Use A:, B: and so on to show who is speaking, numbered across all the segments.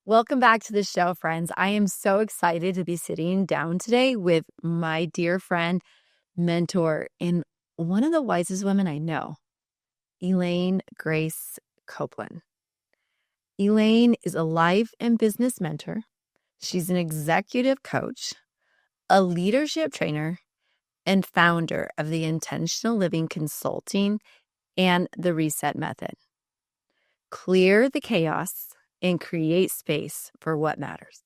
A: Welcome back to the show, friends. I am so excited to be sitting down today with my dear friend, mentor, and one of the wisest women I know, Elaine Grace Copeland. Elaine is a life and business mentor. She's an executive coach, a leadership trainer, and founder of the Intentional Living Consulting and the Reset Method. Clear the chaos and create space for what matters.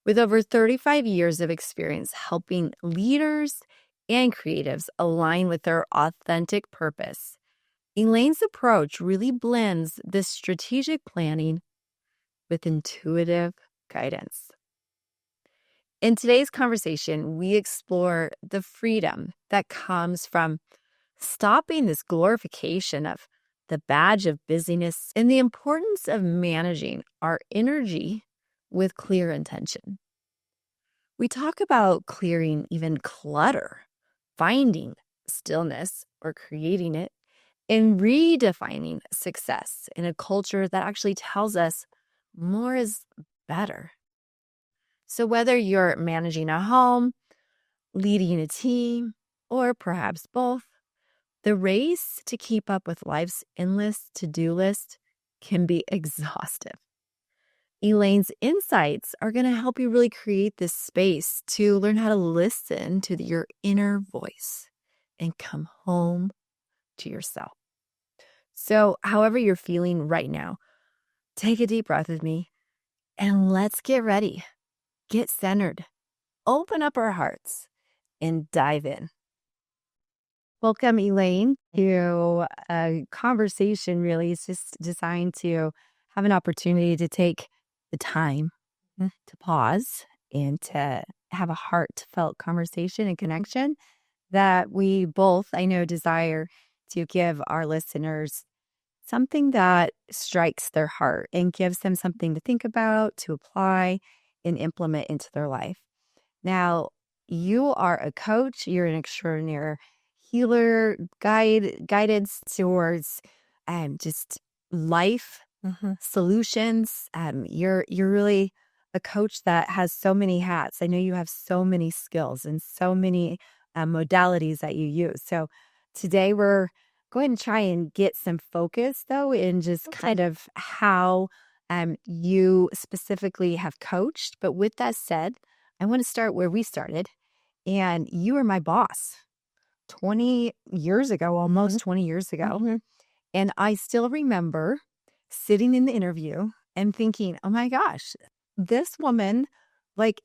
A: With over 35 years of experience helping leaders and creatives align with their authentic purpose, Elaine's approach really blends this strategic planning with intuitive guidance. In today's conversation, we explore the freedom that comes from stopping this glorification of the badge of busyness and the importance of managing our energy with clear intention. We talk about clearing even clutter, finding stillness or creating it, and redefining success in a culture that actually tells us more is better. So whether you're managing a home, leading a team, or perhaps both, the race to keep up with life's endless to-do list can be exhaustive. Elaine's insights are going to help you really create this space to learn how to listen to your inner voice and come home to yourself. So, however you're feeling right now, take a deep breath with me and let's get ready, get centered, open up our hearts, and dive in. Welcome, Elaine, to a conversation really. It's just designed to have an opportunity to take the time to pause and to have a heartfelt conversation and connection that we both, I know, desire to give our listeners something that strikes their heart and gives them something to think about, to apply, and implement into their life. Now, you are a coach, you're an extraordinary healer, guidance towards just life solutions. You're really a coach that has so many hats. I know you have so many skills and so many modalities that you use. So today we're going to try and get some focus, though, in just kind of how you specifically have coached. But with that said, I want to start where we started. And you were my boss 20 years ago, almost 20 years ago. And I still remember sitting in the interview and thinking, oh my gosh, this woman,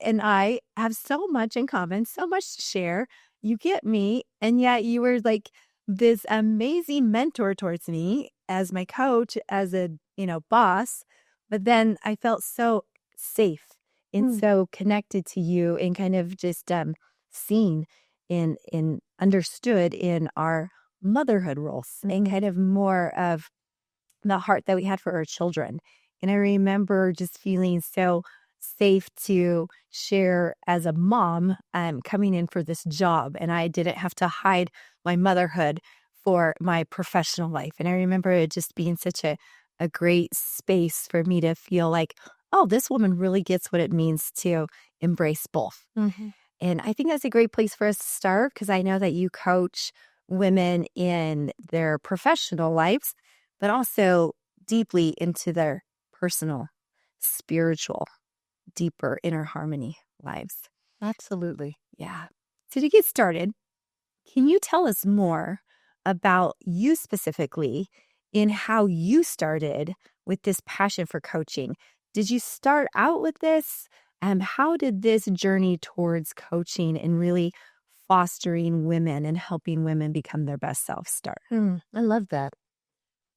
A: and I have so much in common, so much to share. You get me. And yet you were like this amazing mentor towards me as my coach, as a, boss. But then I felt so safe and so connected to you and kind of just seen and understood in our motherhood roles and kind of more of the heart that we had for our children. And I remember just feeling so safe to share as a mom coming in for this job. And I didn't have to hide my motherhood for my professional life. And I remember it just being such a great space for me to feel like, oh, this woman really gets what it means to embrace both. And I think that's a great place for us to start because I know that you coach women in their professional lives, but also deeply into their personal, spiritual, deeper inner harmony lives.
B: Absolutely.
A: Yeah. So to get started, can you tell us more about you specifically in how you started with this passion for coaching? Did you start out with this? How did this journey towards coaching and really fostering women and helping women become their best self start?
B: I love that.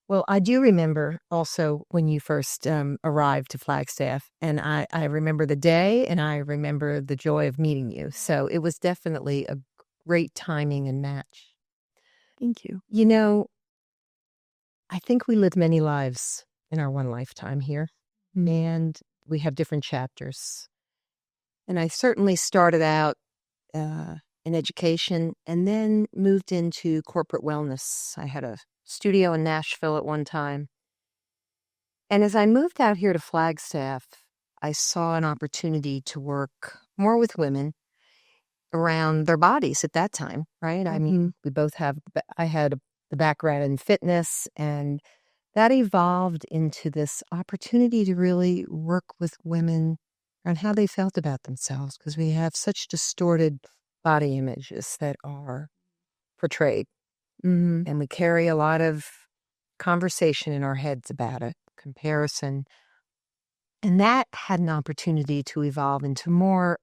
B: Well, I do remember also when you first arrived to Flagstaff, and I remember the day and I remember the joy of meeting you. So it was definitely a great timing and match.
A: Thank you.
B: I think we lived many lives in our one lifetime here, and we have different chapters. And I certainly started out in education and then moved into corporate wellness. I had a studio in Nashville at one time. And as I moved out here to Flagstaff, I saw an opportunity to work more with women around their bodies at that time, right? I mean, we both have, I had the background in fitness, and that evolved into this opportunity to really work with women on how they felt about themselves, because we have such distorted body images that are portrayed. And we carry a lot of conversation in our heads about it, comparison. And that had an opportunity to evolve into more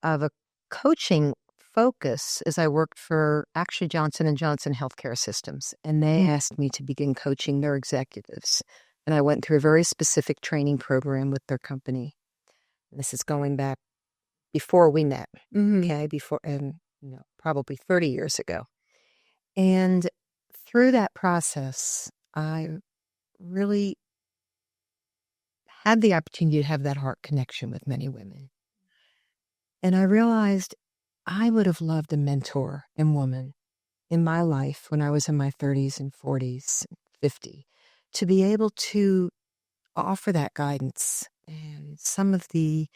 B: of a coaching focus as I worked for actually Johnson & Johnson Healthcare Systems, and they asked me to begin coaching their executives. And I went through a very specific training program with their company. This is going back before we met, okay, before, and probably 30 years ago. And through that process, I really had the opportunity to have that heart connection with many women. And I realized I would have loved a mentor and woman in my life when I was in my 30s and 40s, 50, to be able to offer that guidance. And some of the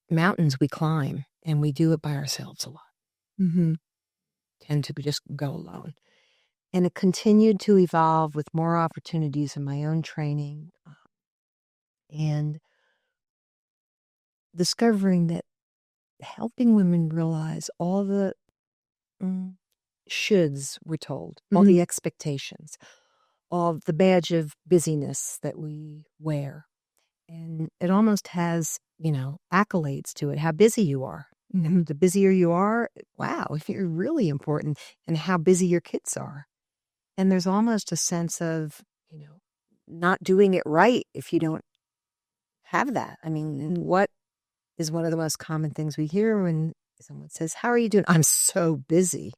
B: mountains we climb, and we do it by ourselves a lot, tend to just go alone. And it continued to evolve with more opportunities in my own training, and discovering that helping women realize all the shoulds we're told, all the expectations, all the badge of busyness that we wear. And it almost has, accolades to it, how busy you are. The busier you are, wow, you're really important, and how busy your kids are. And there's almost a sense of, not doing it right if you don't have that. I mean, what is one of the most common things we hear when someone says, "How are you doing?" "I'm so busy.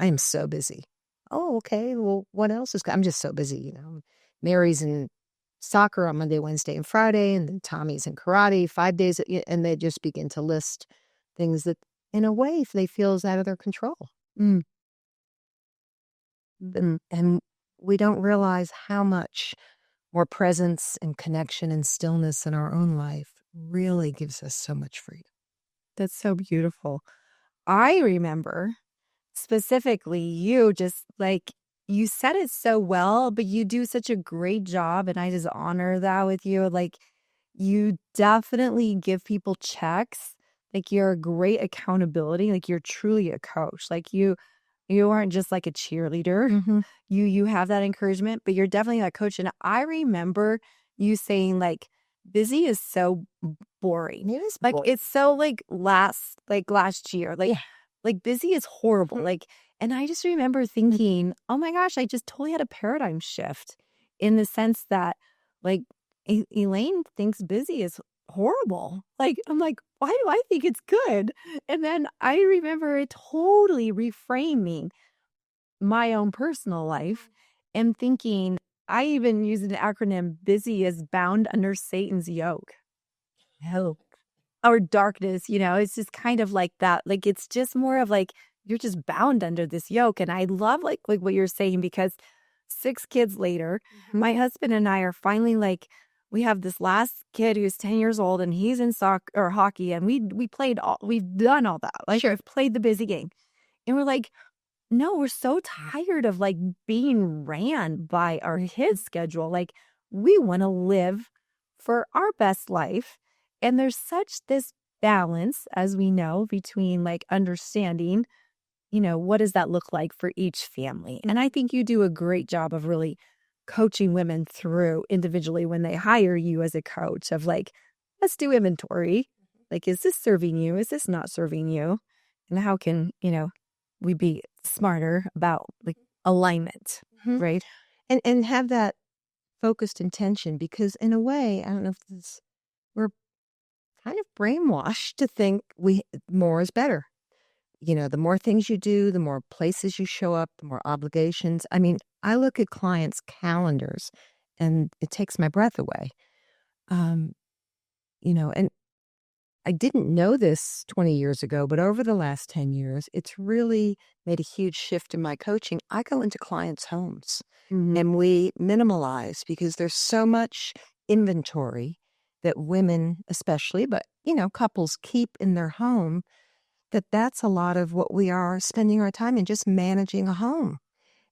B: I am so busy." "Oh, okay. Well, what else is I'm just so busy, Mary's in soccer on Monday, Wednesday, and Friday, and then Tommy's in karate 5 days, and they just begin to list things that, in a way, they feel is out of their control. And we don't realize how much more presence and connection and stillness in our own life really gives us so much freedom.
A: That's so beautiful. I remember specifically you just like you said it so well, but you do such a great job, and I just honor that with you. Like you definitely give people checks. Like you're a great accountability. Like you're truly a coach. Like you aren't just like a cheerleader. You have that encouragement, but you're definitely that coach. And I remember you saying like busy is so boring.
B: It is
A: Like
B: boring.
A: it's so like last year. Like busy is horrible. Like, and I just remember thinking, oh my gosh, I just totally had a paradigm shift in the sense that like Elaine thinks busy is horrible. Like, I'm like, why do I think it's good? And then I remember it totally reframing my own personal life and thinking, I even use an acronym, busy is bound under Satan's yoke.
B: Oh,
A: Or darkness, it's just kind of like that. Like, it's just more of like, you're just bound under this yoke. And I love like what you're saying, because 6 kids later, my husband and I are finally like, we have this last kid who's 10 years old, and he's in soccer or hockey, and we've done all that. Like,
B: sure.
A: we've played the busy game. And we're like, no, we're so tired of like being ran by our kids' schedule. Like, we want to live for our best life. And there's such this balance, as we know, between like understanding, what does that look like for each family? And I think you do a great job of really coaching women through individually when they hire you as a coach of like, let's do inventory. Like, is this serving you? Is this not serving you? And how can, we be smarter about like alignment, right?
B: And have that focused intention, because in a way, I don't know if we're kind of brainwashed to think more is better. The more things you do, the more places you show up, the more obligations. I mean, I look at clients' calendars and it takes my breath away. And I didn't know this 20 years ago, but over the last 10 years, it's really made a huge shift in my coaching. I go into clients' homes
A: Mhm.
B: and we minimalize because there's so much inventory that women, especially, but couples keep in their home, that's a lot of what we are spending our time in, just managing a home.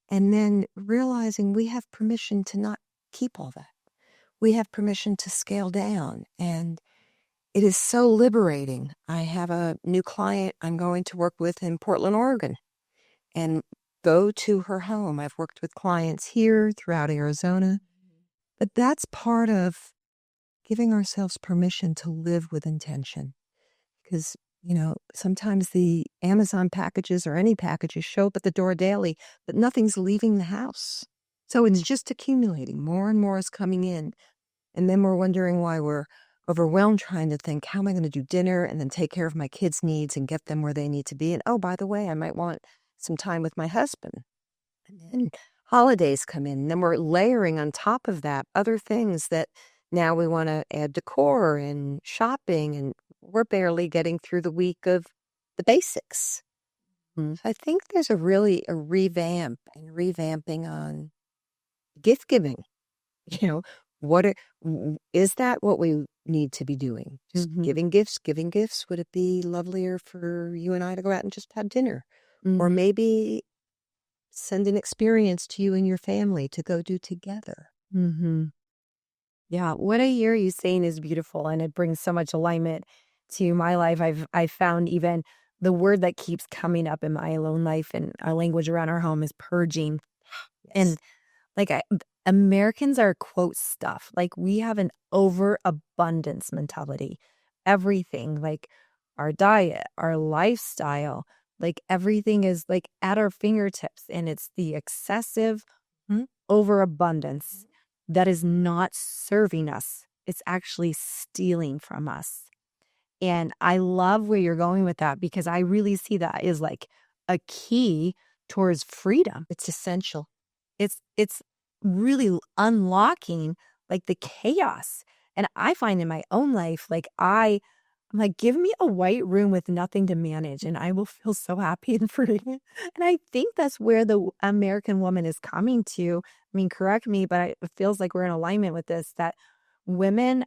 B: And then realizing we have permission to not keep all that. We have permission to scale down. And it is so liberating. I have a new client I'm going to work with in Portland, Oregon, and go to her home. I've worked with clients here throughout Arizona, but that's part of giving ourselves permission to live with intention. Because, sometimes the Amazon packages or any packages show up at the door daily, but nothing's leaving the house. So it's just accumulating. More and more is coming in. And then we're wondering why we're overwhelmed trying to think, how am I going to do dinner and then take care of my kids' needs and get them where they need to be? And oh, by the way, I might want some time with my husband. And then holidays come in. And then we're layering on top of that other things that now we want to add decor and shopping. And we're barely getting through the week of the basics.
A: Mm.
B: So I think there's a revamp and revamping on gift giving. You know, is that what we need to be doing? Just
A: Mhm.
B: giving gifts, giving gifts? Would it be lovelier for you and I to go out and just have dinner? Or
A: Mhm.
B: maybe send an experience to you and your family to go do together?
A: Mhm. Yeah, what I hear you saying is beautiful, and it brings so much alignment to my life. I've found even the word that keeps coming up in my own life and our language around our home is purging.
B: Yes.
A: And like Americans are quote stuff. Like we have an overabundance mentality. Everything, like our diet, our lifestyle, like everything is like at our fingertips, and it's the excessive
B: Hmm?
A: overabundance that is not serving us. It's actually stealing from us. And I love where you're going with that because I really see that as like a key towards freedom.
B: It's essential.
A: It's really unlocking like the chaos. And I find in my own life, like I'm like, give me a white room with nothing to manage, and I will feel so happy and free. And I think that's where the American woman is coming to. I mean, correct me, but it feels like we're in alignment with this, that women,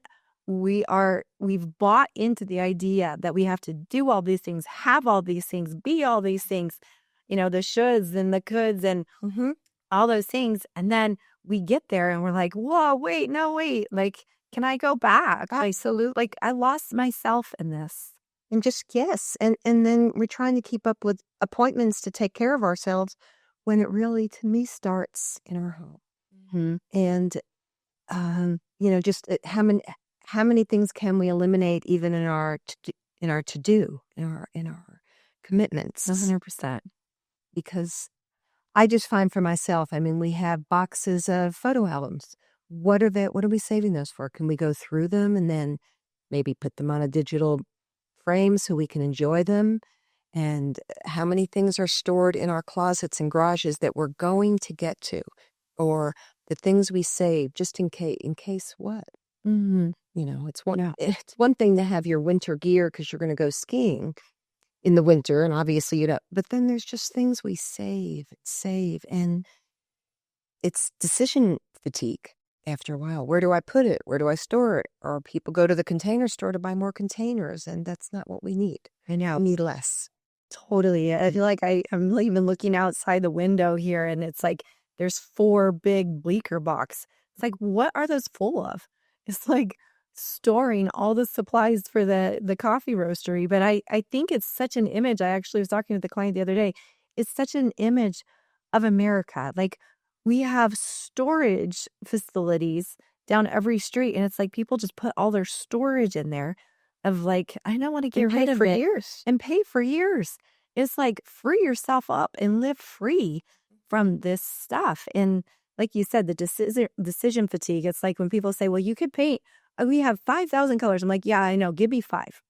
A: we've bought into the idea that we have to do all these things, have all these things, be all these things, the shoulds and the coulds and
B: Hmm.
A: all those things. And then we get there and we're like, whoa, wait, no, wait. Like, can I go back?
B: Absolutely.
A: Like I lost myself in this.
B: And just yes. And then we're trying to keep up with appointments to take care of ourselves when it really, to me, starts in our home.
A: Mhm.
B: And just how many things can we eliminate even in our to do in our commitments?
A: 100%.
B: Because I just find for myself, I mean, we have boxes of photo albums. What are we saving those for? Can we go through them and then maybe put them on a digital frame so we can enjoy them? And how many things are stored in our closets and garages that we're going to get to, or the things we save just in case what?
A: Mhm.
B: It's one
A: Yeah.
B: it's one thing to have your winter gear because you're going to go skiing in the winter, and obviously but then there's just things we save, and it's decision fatigue after a while. Where do I put it? Where do I store it? Or people go to the container store to buy more containers, and that's not what we need.
A: I know.
B: We need less.
A: Totally. I feel like I'm even looking outside the window here and it's like there's 4 big bleaker box. It's like, what are those full of? It's like storing all the supplies for the coffee roastery. But I think it's such an image. I actually was talking with the client the other day. It's such an image of America. Like we have storage facilities down every street, and it's like people just put all their storage in there of like, I don't want to
B: And
A: get
B: pay
A: rid of
B: for
A: it
B: years.
A: and pay for years. It's like free yourself up and live free from this stuff. And like you said, the decision fatigue. It's like when people say, "Well, you could paint. We have 5,000 colors." I'm like, "Yeah, I know. Give me 5."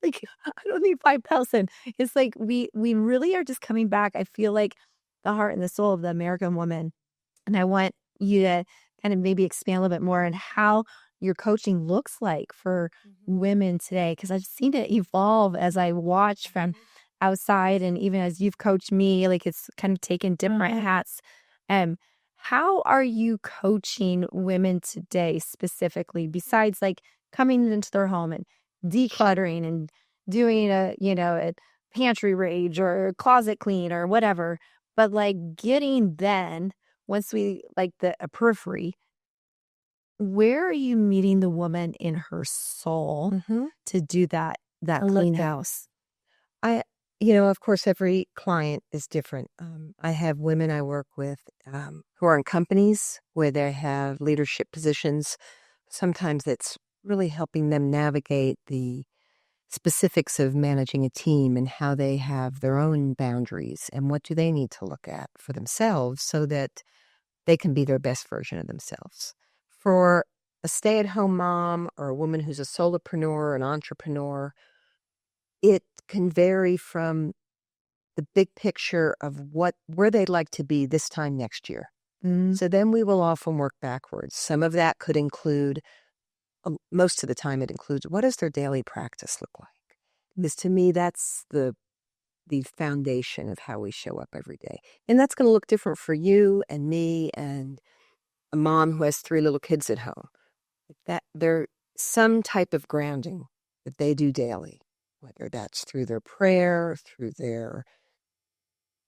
A: Like I don't need 5,000. It's like we really are just coming back. I feel like the heart and the soul of the American woman, and I want you to kind of maybe expand a little bit more on how your coaching looks like for women today, because I've seen it evolve as I watch from outside, and even as you've coached me, like it's kind of taken different hats. How are you coaching women today specifically, besides like coming into their home and decluttering and doing a pantry rage or closet clean or whatever, but like getting then once we like the a periphery, where are you meeting the woman in her soul to do that
B: I love
A: clean
B: that.
A: house?
B: I, of course, every client is different. I have women I work with who are in companies where they have leadership positions. Sometimes it's really helping them navigate the specifics of managing a team and how they have their own boundaries and what do they need to look at for themselves so that they can be their best version of themselves. For a stay-at-home mom or a woman who's a solopreneur, an entrepreneur, it can vary from the big picture of where they'd like to be this time next year. So then we will often work backwards. Some of that could include, most of the time it includes, what does their daily practice look like? Because to me, that's the foundation of how we show up every day. And that's going to look different for you and me and a mom who has 3 little kids at home. That there's some type of grounding that they do daily, whether that's through their prayer, through their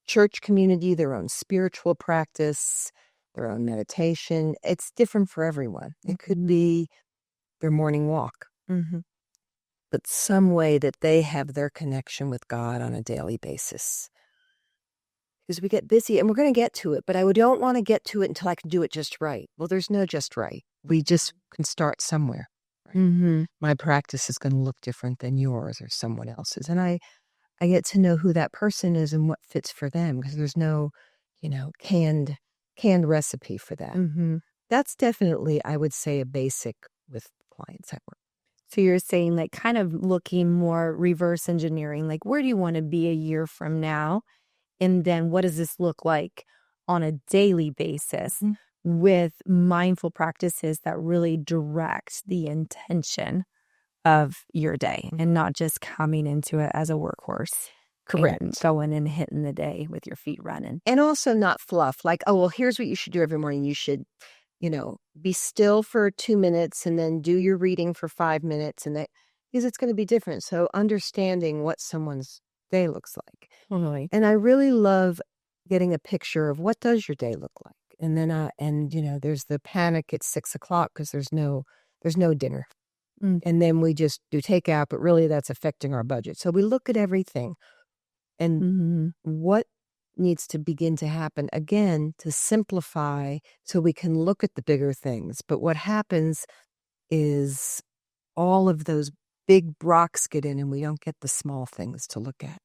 B: church community, their own spiritual practice, their own meditation. It's different for everyone. It could be their morning walk, but some way that they have their connection with God on a daily basis. Because we get busy and we're going to get to it, but I don't want to get to it until I can do it just right. Well, there's no just right. We just can start somewhere. Right? My practice is going to look different than yours or someone else's. And I get to know who that person is and what fits for them, because there's no, canned recipe for that. That's definitely, I would say, a basic with clients I work.
A: So you're saying like kind of looking more reverse engineering, like where do you want to be a year from now? And then what does this look like on a daily basis with mindful practices that really direct the intention of your day and not just coming into it as a workhorse.
B: Correct.
A: And going and hitting the day with your feet running.
B: And also not fluff, like, oh, well, here's what you should do every morning. You should, be still for 2 minutes and then do your reading for 5 minutes, and that, because it's going to be different. So understanding what someone's day looks like.
A: Totally.
B: And I really love getting a picture of what does your day look like. And then, there's the panic at 6:00 because there's no dinner. And then we just do takeout, but really that's affecting our budget. So we look at everything and what needs to begin to happen, again, to simplify so we can look at the bigger things. But what happens is all of those big rocks get in and we don't get the small things to look at.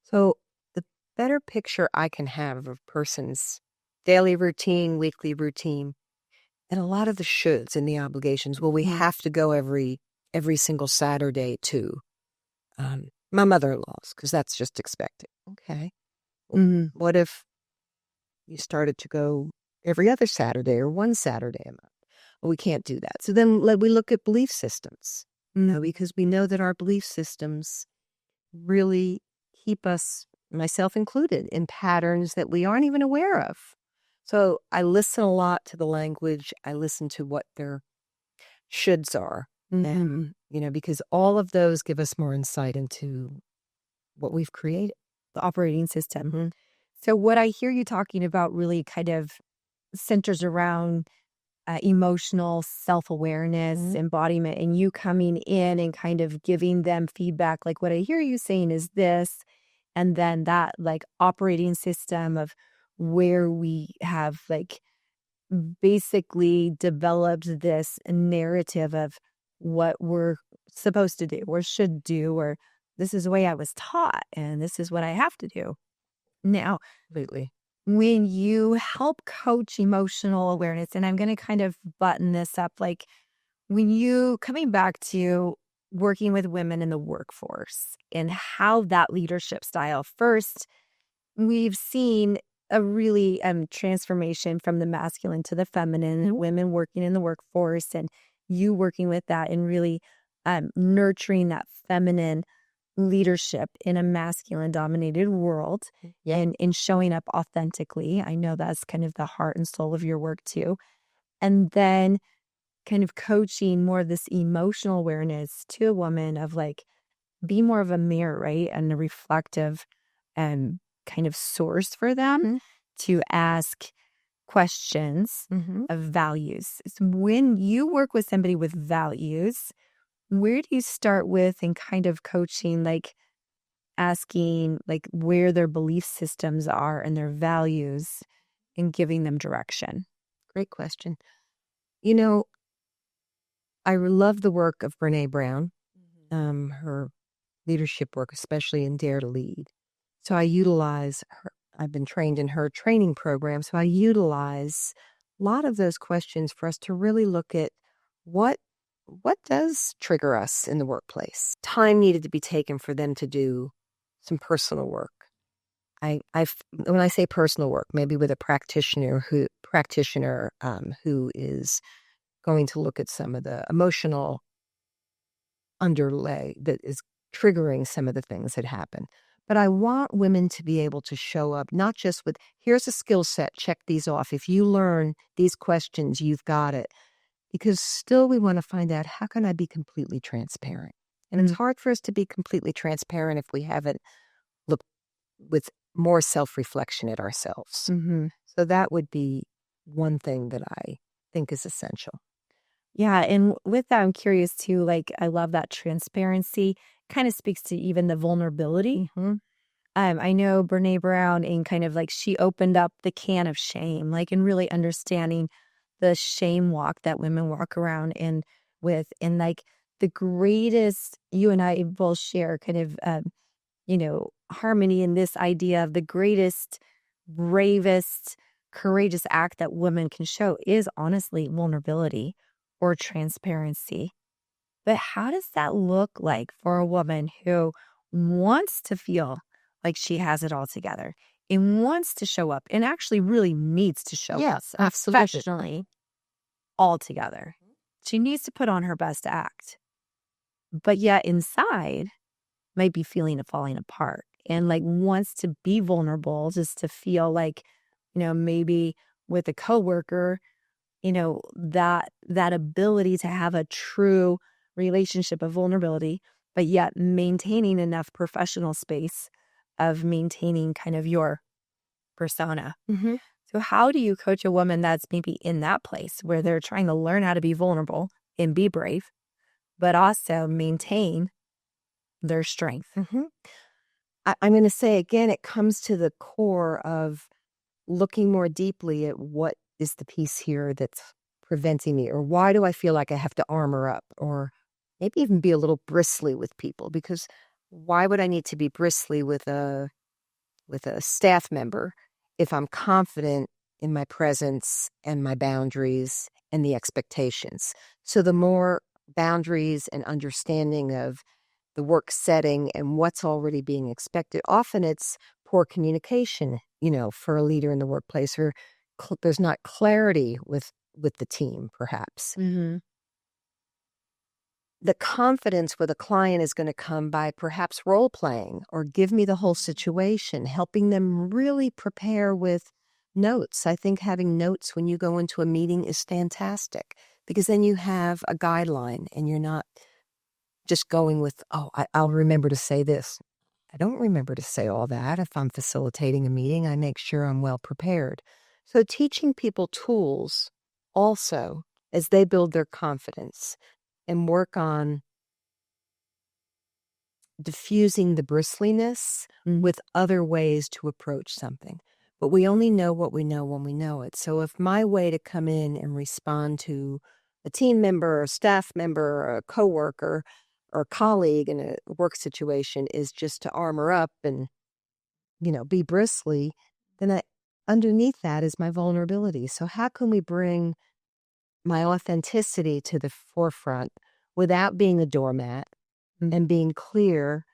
B: So the better picture I can have of a person's daily routine, weekly routine, and a lot of the shoulds and the obligations. Well, we have to go every single Saturday to my mother-in-law's because that's just expected. Okay. What if you started to go every other Saturday or one Saturday a month? Well, we can't do that. So then we look at belief systems, because we know that our belief systems really keep us, myself included, in patterns that we aren't even aware of. So I listen a lot to the language. I listen to what their shoulds are, and, because all of those give us more insight into what we've created.
A: The operating system. So what I hear you talking about really kind of centers around emotional self-awareness, embodiment, and you coming in and kind of giving them feedback. Like what I hear you saying is this, and then that like operating system of where we have like basically developed this narrative of what we're supposed to do or should do, or this is the way I was taught and this is what I have to do. Now,
B: Completely.
A: when you help coach emotional awareness, and I'm going to kind of button this up, like when you coming back to working with women in the workforce and how that leadership style, first, we've seen a really transformation from the masculine to the feminine, women working in the workforce, and you working with that and really nurturing that feminine leadership in a masculine dominated world
B: Yeah.
A: and in showing up authentically. I know that's kind of the heart and soul of your work too. And then kind of coaching more of this emotional awareness to a woman of like, be more of a mirror, right? And a reflective kind of source for them
B: Mhm.
A: to ask questions
B: Mhm.
A: of values. So when you work with somebody with values, where do you start with and kind of coaching, like asking like where their belief systems are and their values and giving them direction?
B: Great question. You know, I love the work of Brene Brown, her leadership work, especially in Dare to Lead. So I utilize her. I've been trained in her training program. So I utilize a lot of those questions for us to really look at what what does trigger us in the workplace. Time needed to be taken for them to do some personal work. When I say personal work, maybe with a practitioner who is going to look at some of the emotional underlay that is triggering some of the things that happen. But I want women to be able to show up not just with, here's a skill set, check these off. If you learn these questions, you've got it. Because still we want to find out, how can I be completely transparent? And it's hard for us to be completely transparent if we haven't looked with more self-reflection at ourselves.
A: Mm-hmm.
B: So that would be one thing that I think is essential.
A: Yeah. And with that, I'm curious too, like, I love that transparency kind of speaks to even the vulnerability.
B: Mm-hmm.
A: I know Brene Brown and kind of like she opened up the can of shame, like, and really understanding the shame walk that women walk around in with. And like the greatest, you and I both share kind of, harmony in this idea of the greatest, bravest, courageous act that women can show is honestly vulnerability or transparency. But how does that look like for a woman who wants to feel like she has it all together and wants to show up and actually really needs to show up
B: Yes, absolutely.
A: professionally all together? She needs to put on her best act, but yet inside might be feeling it falling apart and like wants to be vulnerable just to feel like, maybe with a coworker, that ability to have a true relationship of vulnerability, but yet maintaining enough professional space of maintaining kind of your persona.
B: Mm-hmm.
A: So how do you coach a woman that's maybe in that place where they're trying to learn how to be vulnerable and be brave, but also maintain their strength?
B: Mm-hmm. I'm going to say again, it comes to the core of looking more deeply at what is the piece here that's preventing me, or why do I feel like I have to armor up, or maybe even be a little bristly with people, because why would I need to be bristly with a staff member if I'm confident in my presence and my boundaries and the expectations? So the more boundaries and understanding of the work setting and what's already being expected. Often it's poor communication, for a leader in the workplace, or there's not clarity with the team, perhaps.
A: Mm-hmm.
B: The confidence with a client is going to come by perhaps role playing or give me the whole situation, helping them really prepare with notes. I think having notes when you go into a meeting is fantastic, because then you have a guideline and you're not just going with, oh, I'll remember to say this. I don't remember to say all that. If I'm facilitating a meeting, I make sure I'm well prepared. So teaching people tools also as they build their confidence and work on diffusing the bristliness with other ways to approach something. But we only know what we know when we know it. So if my way to come in and respond to a team member, or a staff member, or a coworker, or a colleague in a work situation is just to armor up and, be bristly, then underneath that is my vulnerability. So how can we bring my authenticity to the forefront without being a doormat and being clear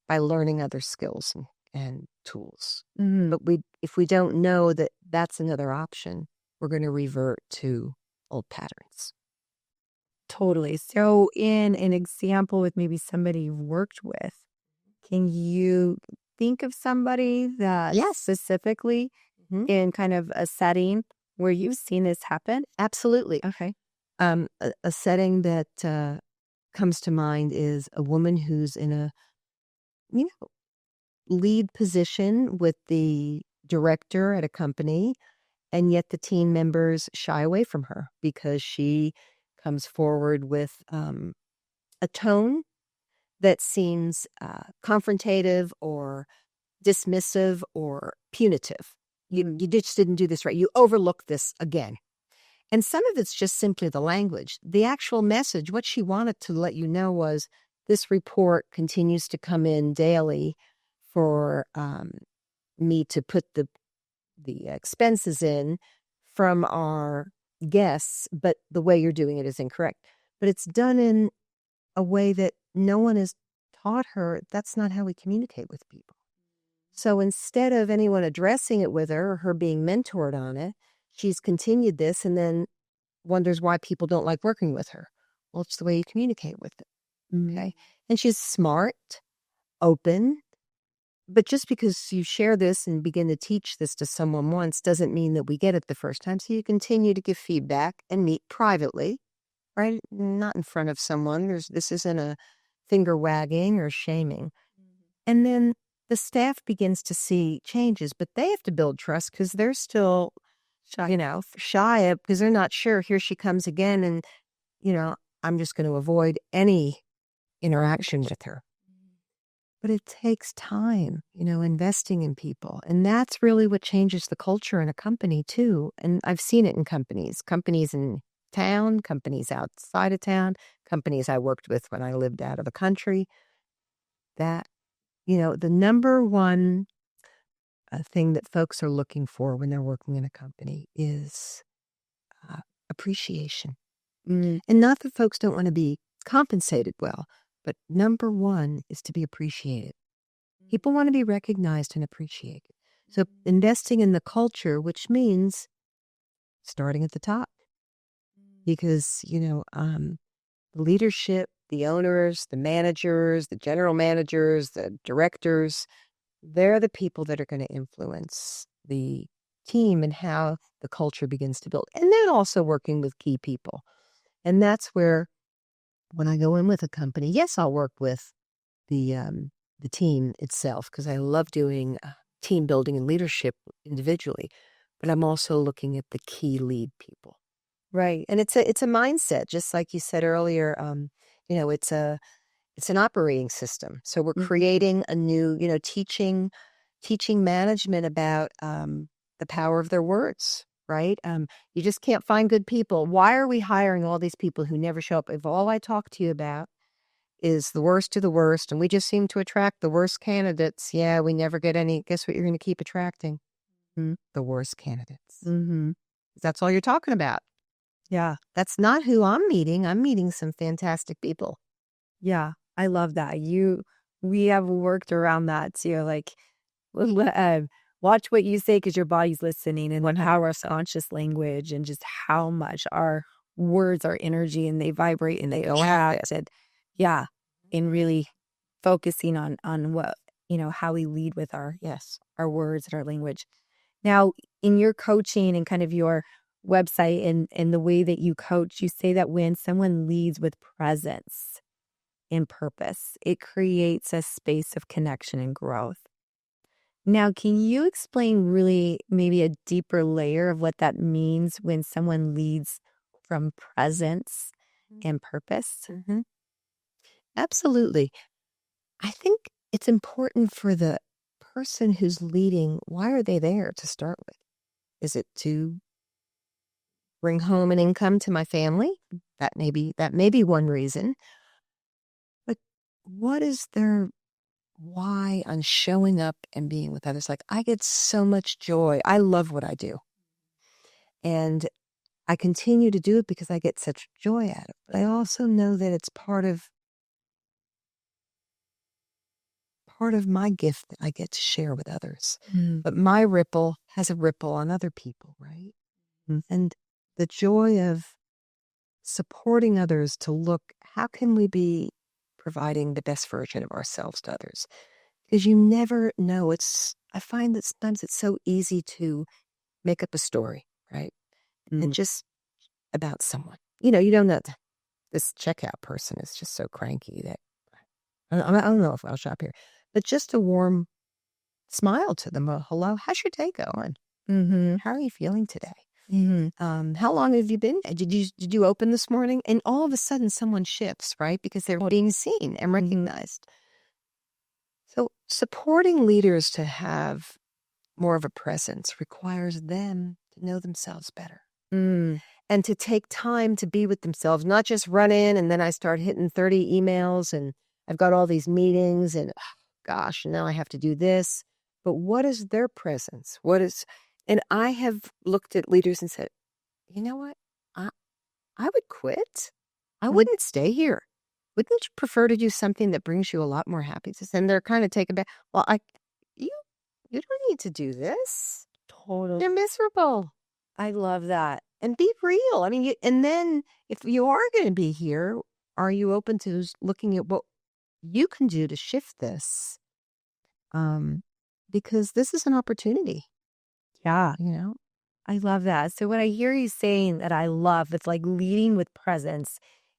B: by learning other skills and tools?
A: Mm-hmm.
B: But if we don't know that that's another option, we're going to revert to old patterns.
A: Totally. So, in an example with maybe somebody you've worked with, can you think of somebody that
B: Yes.
A: specifically
B: Mhm.
A: in kind of a setting where you've seen this happen?
B: Absolutely.
A: Okay.
B: A setting that comes to mind is a woman who's in a, you know, lead position with the director at a company, and yet the team members shy away from her because she comes forward with a tone that seems confrontative or dismissive or punitive. You just didn't do this right. You overlooked this again. And some of it's just simply the language. The actual message, what she wanted to let you know was this report continues to come in daily for me to put the expenses in from our guests, but the way you're doing it is incorrect. But it's done in a way that no one has taught her. That's not how we communicate with people. So instead of anyone addressing it with her or her being mentored on it, she's continued this and then wonders why people don't like working with her. Well, it's the way you communicate with them.
A: Mm.
B: Okay. And she's smart, open, but just because you share this and begin to teach this to someone once doesn't mean that we get it the first time. So you continue to give feedback and meet privately, right? Not in front of someone. This isn't a finger wagging or shaming. And then the staff begins to see changes, but they have to build trust because they're still, shy because they're not sure. Here she comes again. And, I'm just going to avoid any interaction with her. But it takes time, investing in people. And that's really what changes the culture in a company, too. And I've seen it in companies in town, companies outside of town, companies I worked with when I lived out of the country. That, the number one thing that folks are looking for when they're working in a company is appreciation.
A: Mm.
B: And not that folks don't want to be compensated well, but number one is to be appreciated. People want to be recognized and appreciated. So investing in the culture, which means starting at the top, because, the leadership, the owners, the managers, the general managers, the directors, they're the people that are going to influence the team and how the culture begins to build. And then also working with key people. And that's where when I go in with a company, yes, I'll work with the team itself because I love doing team building and leadership individually, but I'm also looking at the key lead people.
A: Right.
B: And it's a mindset, just like you said earlier. It's an operating system. So we're
A: Mhm.
B: creating a new, teaching management about the power of their words. Right? You just can't find good people. Why are we hiring all these people who never show up? If all I talk to you about is the worst of the worst, and we just seem to attract the worst candidates. Yeah, we never get any. Guess what you're going to keep attracting? The worst candidates.
A: Mm-hmm.
B: That's all you're talking about.
A: Yeah.
B: That's not who I'm meeting. I'm meeting some fantastic people.
A: Yeah. I love that. We have worked around that too. Like, watch what you say because your body's listening, and how our conscious language and just how much our words are energy and they vibrate and they react. And yeah, in really focusing on what, how we lead with our words and our language. Now, in your coaching and kind of your website and the way that you coach, you say that when someone leads with presence and purpose, it creates a space of connection and growth. Now, can you explain really maybe a deeper layer of what that means when someone leads from presence and purpose?
B: Mm-hmm. Absolutely. I think it's important for the person who's leading. Why are they there to start with? Is it to bring home an income to my family? That may be one reason. But what is their why on showing up and being with others? Like, I get so much joy. I love what I do. And I continue to do it because I get such joy out of it. But I also know that it's part of my gift that I get to share with others.
A: Mm.
B: But my ripple has a ripple on other people, right?
A: Mm.
B: And the joy of supporting others to look, how can we be providing the best version of ourselves to others? Because you never know. I find that sometimes it's so easy to make up a story, right? And just about someone. You don't know this checkout person is just so cranky that I don't know if I'll shop here. But just a warm smile to them. Hello, how's your day going?
A: Mm-hmm.
B: How are you feeling today?
A: Mm-hmm.
B: How long have you been? Did you open this morning? And all of a sudden, someone shifts, right? Because they're being seen and recognized. So supporting leaders to have more of a presence requires them to know themselves better and to take time to be with themselves, not just run in and then I start hitting 30 emails and I've got all these meetings and gosh, now I have to do this. But what is their presence? And I have looked at leaders and said, you know what? I would quit. I wouldn't stay here. Wouldn't you prefer to do something that brings you a lot more happiness? And they're kind of taken back. Well, you, you don't need to do this.
A: Totally.
B: You're miserable.
A: I love that.
B: And be real. I mean, and then if you are going to be here, are you open to looking at what you can do to shift this? Because this is an opportunity.
A: Yeah.
B: You
A: I love that. So what I hear you saying that I love, it's like leading with presence,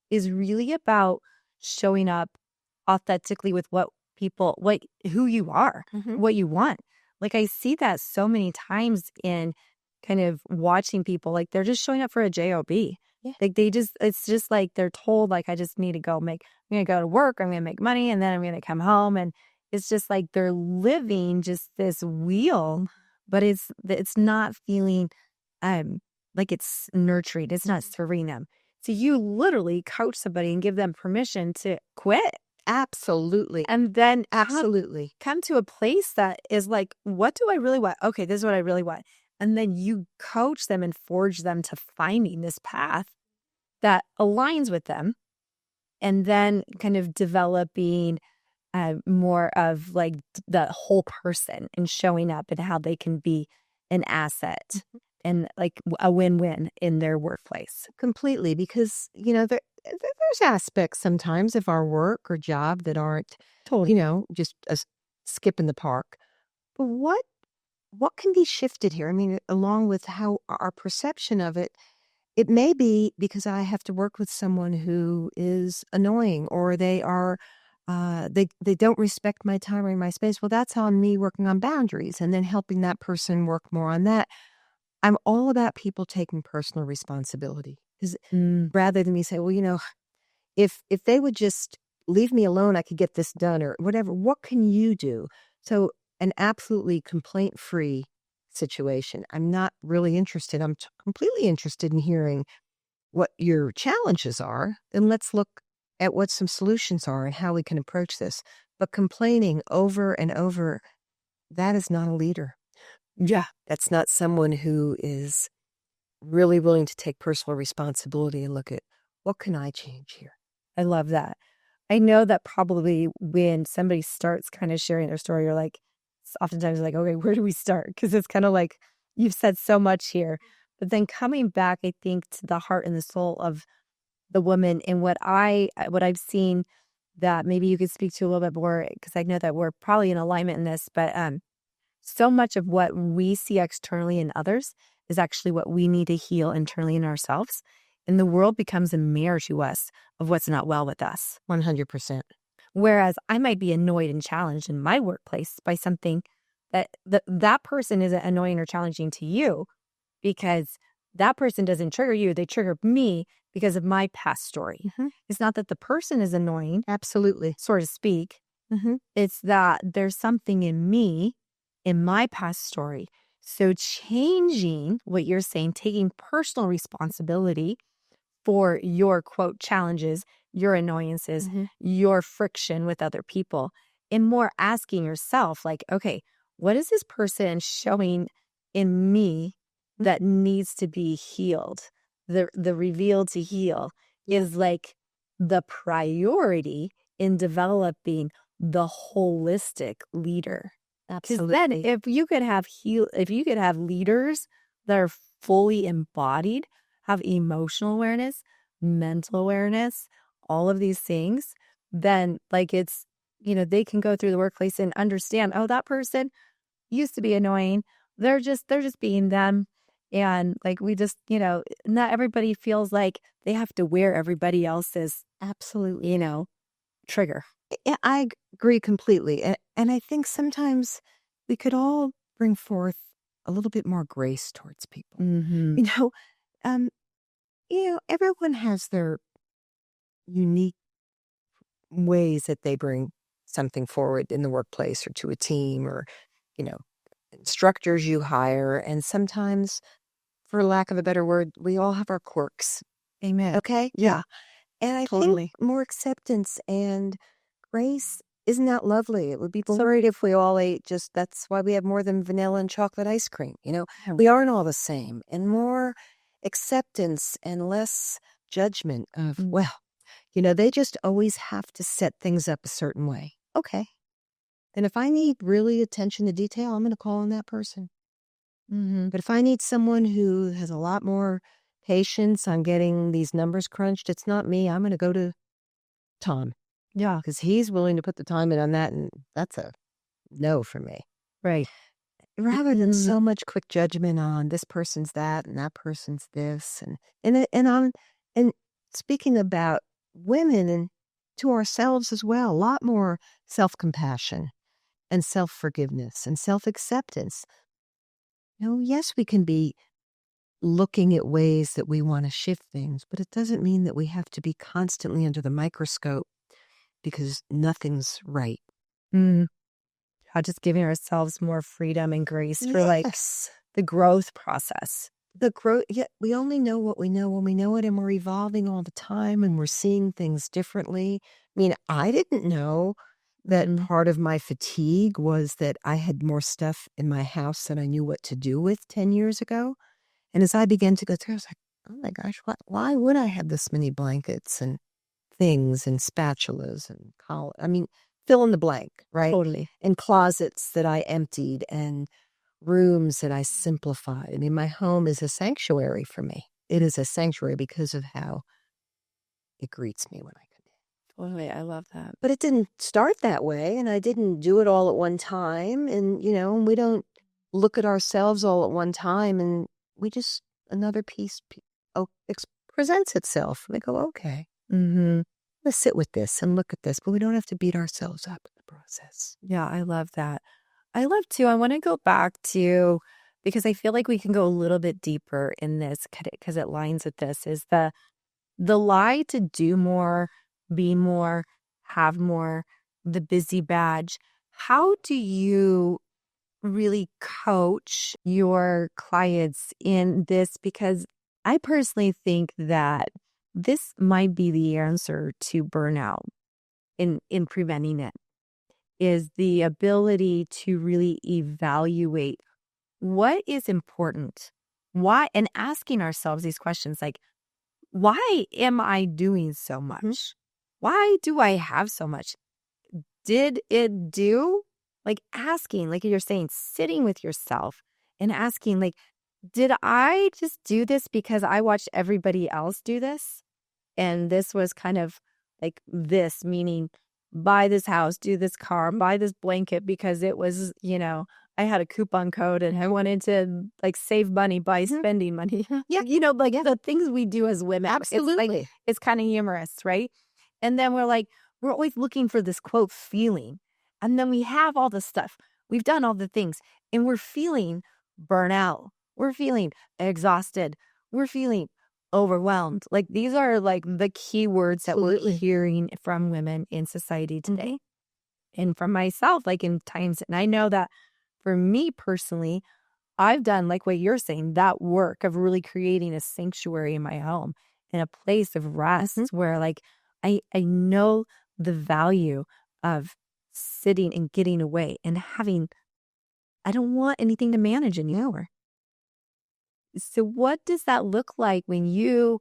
A: is really about showing up authentically with who you are,
B: Mhm.
A: what you want. Like I see that so many times in kind of watching people, like they're just showing up for a job.
B: Yeah.
A: Like it's just like they're told, like, I just need to I'm going to go to work, I'm going to make money, and then I'm going to come home. And it's just like they're living just this wheel, but it's not feeling like it's nurturing. It's not serving them. So you literally coach somebody and give them permission to quit.
B: Absolutely.
A: And then
B: Absolutely.
A: come to a place that is like, what do I really want? Okay, this is what I really want. And then you coach them and forge them to finding this path that aligns with them. And then kind of developing more of like the whole person and showing up and how they can be an asset and like a win-win in their workplace.
B: Completely. Because, there's aspects sometimes of our work or job that aren't,
A: Totally.
B: just a skip in the park. But what can be shifted here? I mean, along with how our perception of it, it may be because I have to work with someone who is annoying or they don't respect my time or my space. Well, that's on me working on boundaries and then helping that person work more on that. I'm all about people taking personal responsibility. 'Cause rather than me say, well, if they would just leave me alone, I could get this done or whatever. What can you do? So an absolutely complaint-free situation. I'm not really interested. I'm completely interested in hearing what your challenges are. Then let's look at what some solutions are and how we can approach this. But complaining over and over, that is not a leader.
A: Yeah.
B: That's not someone who is really willing to take personal responsibility and look at what can I change here?
A: I love that. I know that probably when somebody starts kind of sharing their story, you're like, oftentimes like, okay, where do we start? Because it's kind of like you've said so much here. But then coming back, I think, to the heart and the soul of the woman and what I've seen that maybe you could speak to a little bit more, because I know that we're probably in alignment in this, but so much of what we see externally in others is actually what we need to heal internally in ourselves. And the world becomes a mirror to us of what's not well with us.
B: 100%.
A: Whereas I might be annoyed and challenged in my workplace by something that person isn't annoying or challenging to you, because that person doesn't trigger you. They trigger me because of my past story. It's not that the person is annoying,
B: Absolutely.
A: so to speak. It's that there's something in me, in my past story. So changing what you're saying, taking personal responsibility for your quote challenges, your annoyances, your friction with other people, and more asking yourself, like, okay, what is this person showing in me that needs to be healed? The reveal to heal is like the priority in developing the holistic leader. Because then
B: Absolutely.
A: if you could have leaders that are fully embodied, have emotional awareness, mental awareness, all of these things, then like it's, they can go through the workplace and understand, oh, that person used to be annoying. They're just being them. And like we just, not everybody feels like they have to wear everybody else's,
B: Absolutely.
A: trigger.
B: Yeah, I agree completely. And I think sometimes we could all bring forth a little bit more grace towards people.
A: Mm-hmm.
B: You know, um, everyone has their unique ways that they bring something forward in the workplace or to a team or, you know, instructors you hire. And sometimes, for lack of a better word, we all have our quirks.
A: Amen.
B: Okay.
A: Yeah,
B: And I think
A: totally.
B: more acceptance and grace, isn't that lovely? It would be
A: So
B: great if we all ate that's why we have more than vanilla and chocolate ice cream.
A: yeah.
B: We aren't all the same, and more acceptance and less judgment of,
A: Mm,
B: well, they just always have to set things up a certain way. Okay. Then if I need really attention to detail, I'm going to call on that person.
A: mm-hmm.
B: But if I need someone who has a lot more patience on getting these numbers crunched, it's not me. I'm going to go to Tom
A: Yeah,
B: because he's willing to put the time in on that. And that's a no for me.
A: right.
B: Rather than
A: Mhm.
B: so much quick judgment on this person's that and that person's this. And speaking about women and to ourselves as well, a lot more self compassion and self forgiveness and self acceptance. Yes, we can be looking at ways that we want to shift things, but it doesn't mean that we have to be constantly under the microscope because nothing's right.
A: Mm. Just giving ourselves more freedom and grace for like
B: Yes.
A: the growth process.
B: The growth, yeah, we only know what we know when we know it, and we're evolving all the time and we're seeing things differently. I mean, I didn't know that
A: Mhm.
B: part of my fatigue was that I had more stuff in my house than I knew what to do with 10 years ago. And as I began to go through, I was like, oh my gosh, why would I have this many blankets and things and spatulas and I mean, fill in the blank, right?
A: Totally.
B: And closets that I emptied and rooms that I simplified. I mean, my home is a sanctuary for me. It is a sanctuary because of how it greets me when I come in.
A: Totally. I love that.
B: But it didn't start that way, and I didn't do it all at one time. And, we don't look at ourselves all at one time, and we just, another piece presents itself. We go, okay,
A: Mm-hmm.
B: let's sit with this and look at this, but we don't have to beat ourselves up in the process.
A: Yeah, I love that. I love too. I want to go back to because I feel like we can go a little bit deeper in this because it lines with this is the lie to do more, be more, have more, the busy badge. How do you really coach your clients in this? Because I personally think that this might be the answer to burnout in preventing it is the ability to really evaluate what is important. Why and asking ourselves these questions like, why am I doing so
B: Mhm.
A: much? Why do I have so much? Did it do? Like asking, like you're saying, sitting with yourself and asking, like, did I just do this because I watched everybody else do this? And this was kind of like this, meaning buy this house, do this car, buy this blanket because it was, I had a coupon code and I wanted to like save money by
B: Mhm.
A: spending money.
B: Yeah,
A: Like
B: yeah,
A: the things we do as women. It's like,
B: absolutely.
A: it's kind of humorous, right? And then we're always looking for this quote feeling. And then we have all the stuff. We've done all the things and we're feeling burnout. We're feeling exhausted. We're feeling overwhelmed. Like these are like the key words that we're
B: Absolutely.
A: hearing from women in society
B: Mhm.
A: today. And from myself, like in times, and I know that for me personally, I've done like what you're saying, that work of really creating a sanctuary in my home and a place of rest
B: Mhm.
A: where like I know the value of sitting and getting away and having I don't want anything to manage anymore. So what does that look like when you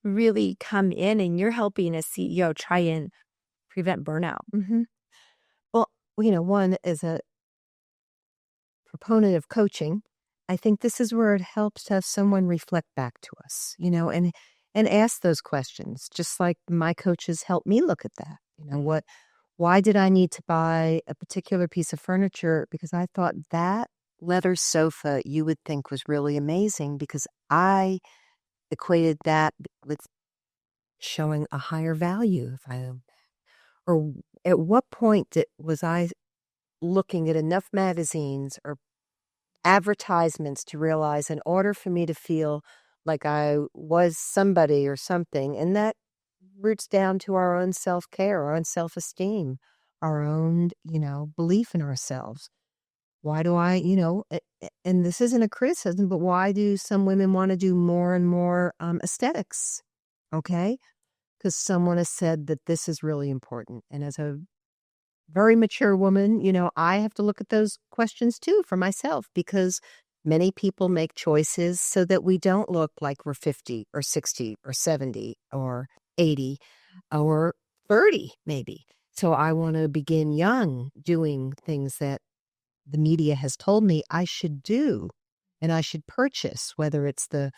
A: really come in and you're helping a CEO try and prevent burnout?
B: Mhm. Well, one is a proponent of coaching. I think this is where it helps to have someone reflect back to us, and ask those questions, just like my coaches helped me look at that. Why did I need to buy a particular piece of furniture? Because I thought that leather sofa you would think was really amazing because I equated that with showing a higher value. Or at what point was I looking at enough magazines or advertisements to realize in order for me to feel like I was somebody or something, and that roots down to our own self-care, our own self-esteem, our own, belief in ourselves. Why do I, and this isn't a criticism, but why do some women want to do more and more aesthetics? Okay. Because someone has said that this is really important. And as a very mature woman, I have to look at those questions too for myself because many people make choices so that we don't look like we're 50 or 60 or 70 or 80 or 30 maybe. So I want to begin young doing things that the media has told me I should do and I should purchase, whether it's the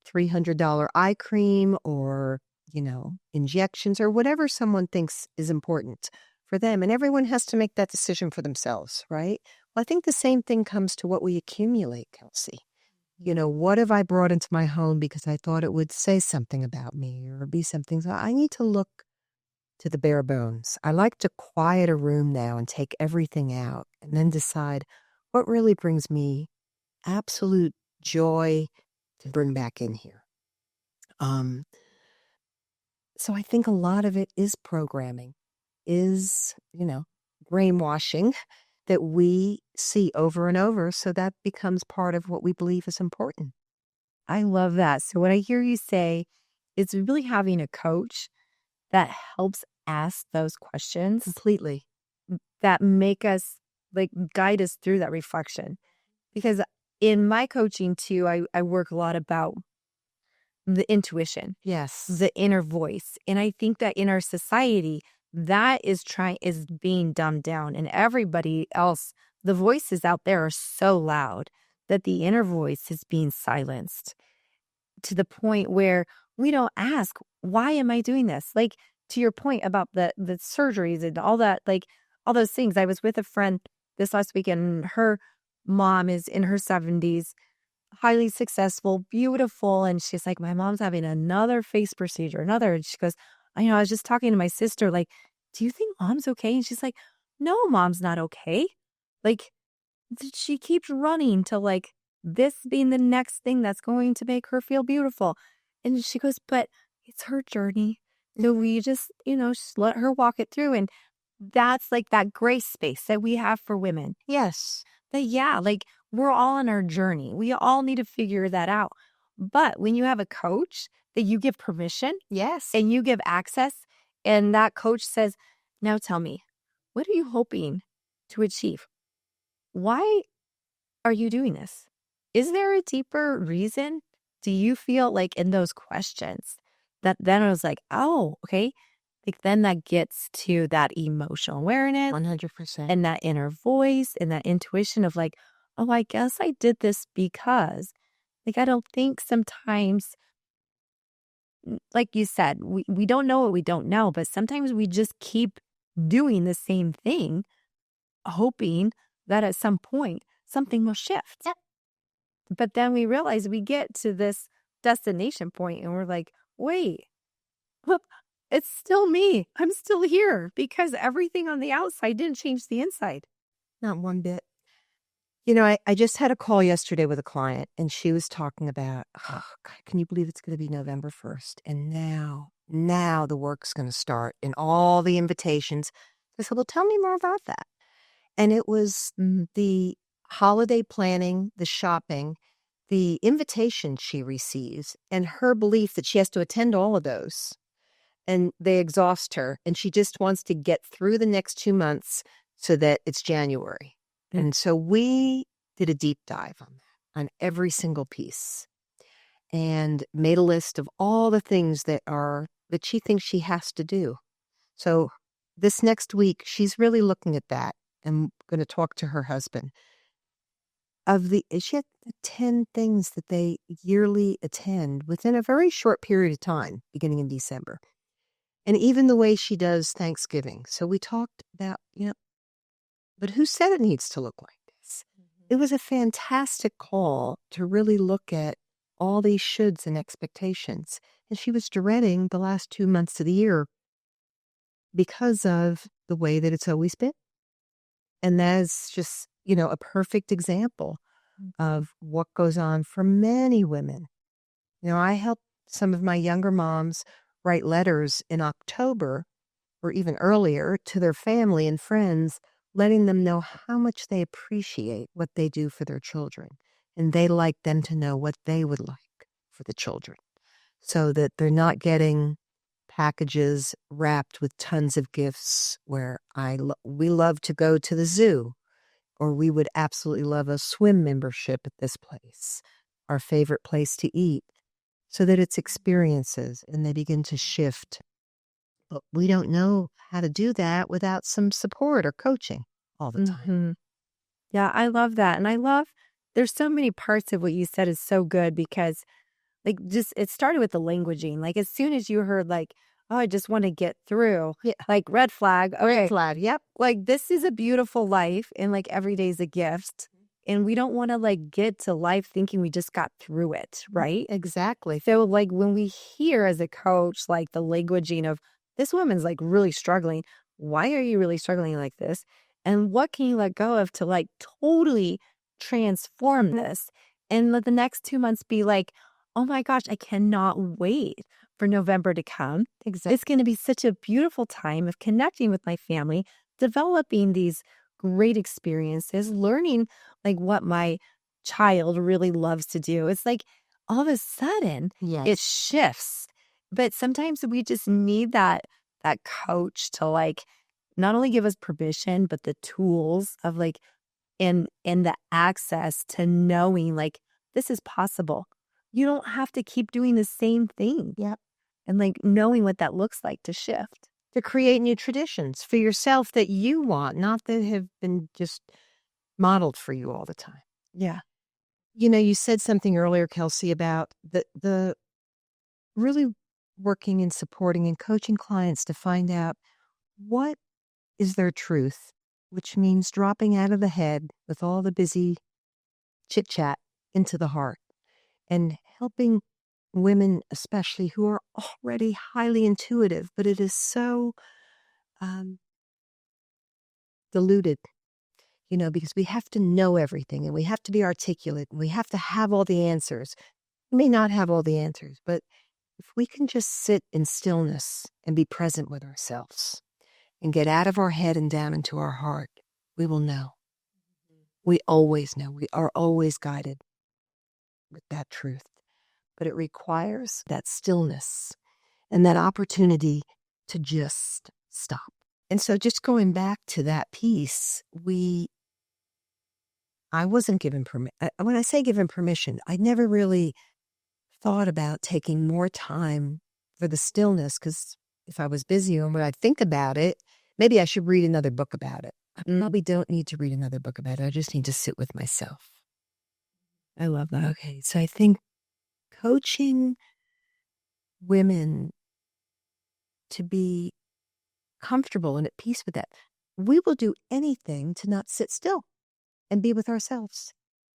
B: $300 eye cream or, injections or whatever someone thinks is important for them. And everyone has to make that decision for themselves, right? Well, I think the same thing comes to what we accumulate, Kelsey. What have I brought into my home because I thought it would say something about me or be something? So I need to look to the bare bones. I like to quiet a room now and take everything out and then decide what really brings me absolute joy to bring back in here. So I think a lot of it is programming, is, brainwashing that we see over and over. So that becomes part of what we believe is important.
A: I love that. So what I hear you say is really having a coach that helps ask those questions
B: Completely.
A: that make us like guide us through that reflection. Because in my coaching too, I work a lot about the intuition,
B: Yes.
A: the inner voice. And I think that in our society, that is being dumbed down. And everybody else, the voices out there are so loud that the inner voice is being silenced to the point where we don't ask, why am I doing this? Like to your point about the surgeries and all that, like all those things. I was with a friend this last weekend, and her mom is in her 70s, highly successful, beautiful. And she's like, my mom's having another face procedure, another. And she goes, I was just talking to my sister, like, do you think mom's okay? And she's like, no, mom's not okay. Like, she keeps running to like this being the next thing that's going to make her feel beautiful. And she goes, but it's her journey. So we just, just let her walk it through. And that's like that grace space that we have for women.
B: Yes.
A: That, yeah, like we're all on our journey. We all need to figure that out. But when you have a coach that you give permission
B: Yes.
A: and you give access, and that coach says, now tell me, what are you hoping to achieve? Why are you doing this? Is there a deeper reason? Do you feel like in those questions that then I was like, oh, okay. Like then that gets to that emotional awareness
B: 100%.
A: and that inner voice and that intuition of like, oh, I guess I did this because, like, I don't think sometimes, like you said, we don't know what we don't know, but sometimes we just keep doing the same thing, hoping that at some point something will shift.
B: Yeah.
A: But then we realize we get to this destination point and we're like, wait, look, it's still me. I'm still here because everything on the outside didn't change the inside.
B: Not one bit. I just had a call yesterday with a client and she was talking about, oh, God, can you believe it's going to be November 1st? And now the work's going to start and all the invitations. I said, well, tell me more about that. And it was the holiday planning, the shopping, the invitation she receives, and her belief that she has to attend all of those. And they exhaust her. And she just wants to get through the next 2 months so that it's January. And so we did a deep dive on every single piece and made a list of all the things that she thinks she has to do. So this next week, she's really looking at that and going to talk to her husband. she had the 10 things that they yearly attend within a very short period of time, beginning in December. And even the way she does Thanksgiving. So we talked about, but who said it needs to look like this? It was a fantastic call to really look at all these shoulds and expectations. And she was dreading the last 2 months of the year because of the way that it's always been. And that's just, a perfect example of what goes on for many women. I help some of my younger moms write letters in October or even earlier to their family and friends, letting them know how much they appreciate what they do for their children. And they like them to know what they would like for the children so that they're not getting packages wrapped with tons of gifts where we love to go to the zoo, or we would absolutely love a swim membership at this place, our favorite place to eat, so that it's experiences and they begin to shift. But we don't know how to do that without some support or coaching all the time.
A: Mm-hmm. Yeah, I love that. And there's so many parts of what you said is so good because it started with the languaging. Like as soon as you heard oh, I just want to get through, red flag. Okay.
B: Red flag, yep.
A: This is a beautiful life and every day is a gift. And we don't want to get to life thinking we just got through it, right?
B: Exactly.
A: So when we hear as a coach, the languaging of this woman's really struggling. Why are you really struggling like this? And what can you let go of to totally transform this? And let the next 2 months be oh my gosh, I cannot wait for November to come.
B: Exactly.
A: It's going to be such a beautiful time of connecting with my family, developing these great experiences, learning what my child really loves to do. It's all of a sudden it shifts. But sometimes we just need that coach to not only give us permission, but the tools of and the access to knowing this is possible. You don't have to keep doing the same thing.
B: Yep.
A: And knowing what that looks like to shift.
B: To create new traditions for yourself that you want, not that have been just modeled for you all the time.
A: Yeah.
B: You said something earlier, Kelsey, about the really working and supporting and coaching clients to find out what is their truth, which means dropping out of the head with all the busy chit chat into the heart and helping women, especially who are already highly intuitive, but it is so diluted, because we have to know everything and we have to be articulate and we have to have all the answers. We may not have all the answers, but if we can just sit in stillness and be present with ourselves and get out of our head and down into our heart, we will know. We always know. We are always guided with that truth. But it requires that stillness and that opportunity to just stop. And so just going back to that piece, I wasn't given permission. When I say given permission, I never really thought about taking more time for the stillness, because if I was busy and when I think about it, maybe I should read another book about it. I probably don't need to read another book about it. I just need to sit with myself.
A: I love that.
B: Okay, so I think coaching women to be comfortable and at peace with that. We will do anything to not sit still and be with ourselves.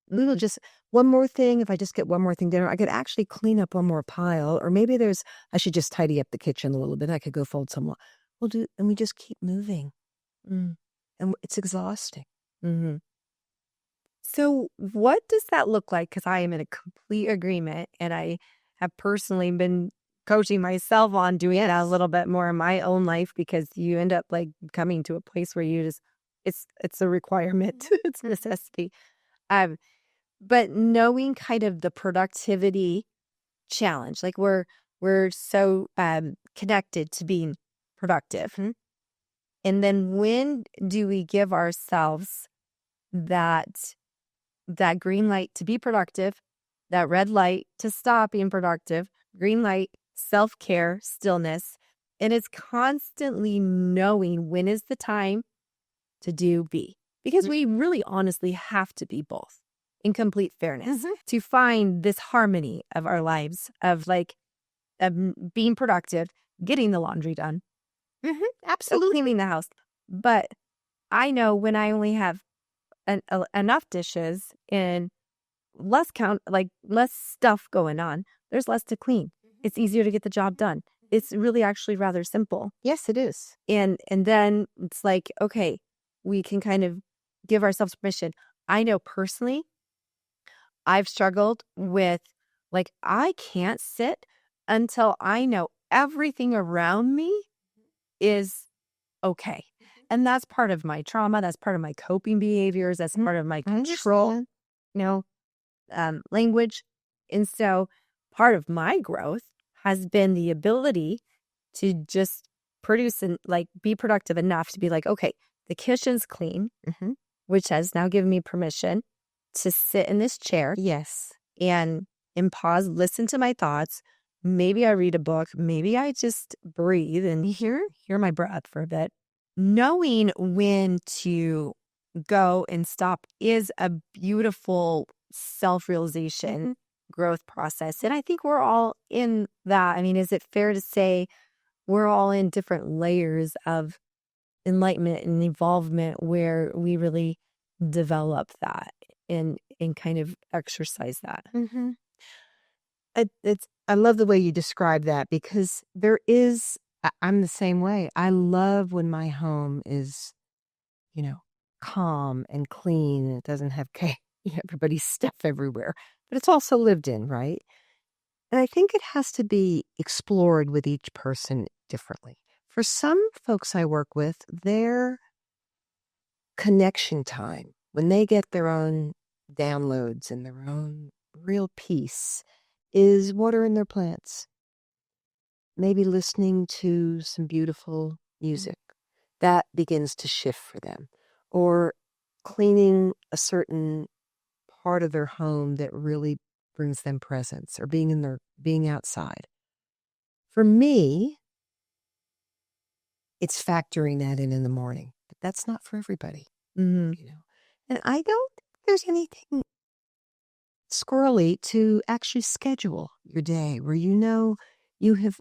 B: We will just, one more thing, if I just get one more thing dinner, I could actually clean up one more pile, or maybe I should just tidy up the kitchen a little bit. I could go fold some. And we just keep moving. And it's exhausting.
A: Mm-hmm. So what does that look like? Because I am in a complete agreement, and I have personally been coaching myself on doing it a little bit more in my own life, because you end up coming to a place where you just, it's a requirement. It's a necessity. But knowing kind of the productivity challenge, we're so connected to being productive.
B: Mm-hmm.
A: And then when do we give ourselves that green light to be productive, that red light to stop being productive, green light, self-care, stillness, and it's constantly knowing when is the time to do B, because we really honestly have to be both. in complete fairness, to find this harmony of our lives of like being productive, getting the laundry done,
B: Absolutely.
A: cleaning the house. But I know when I only have enough dishes and less stuff going on, there's less to clean. It's easier to get the job done. It's really actually rather simple.
B: Yes, it is.
A: And then it's like, okay, we can kind of give ourselves permission. I know personally, I've struggled with like, I can't sit until I know everything around me is okay. And that's part of my trauma. That's part of my coping behaviors. That's part of my control, language. And so part of my growth has been the ability to just produce and like be productive enough to be like, okay, the kitchen's clean, which has now given me permission to sit in this chair.
B: Yes.
A: And pause, listen to my thoughts. Maybe I read a book. Maybe I just breathe and hear my breath for a bit. Knowing when to go and stop is a beautiful self-realization growth process. And I think we're all in that. I mean, is it fair to say we're all in different layers of enlightenment and involvement where we really develop that and kind of exercise that?
B: I love the way you describe that because there is, I'm the same way. I love when my home is, calm and clean and it doesn't have everybody's stuff everywhere, but it's also lived in, right? And I think it has to be explored with each person differently. For some folks I work with, their connection time, when they get their own downloads and their own real peace, is watering their plants. Maybe listening to some beautiful music. That begins to shift for them. Or cleaning a certain part of their home that really brings them presence, or being outside. For me, it's factoring that in the morning, but that's not for everybody. And I don't think there's anything squirrely to actually schedule your day where you have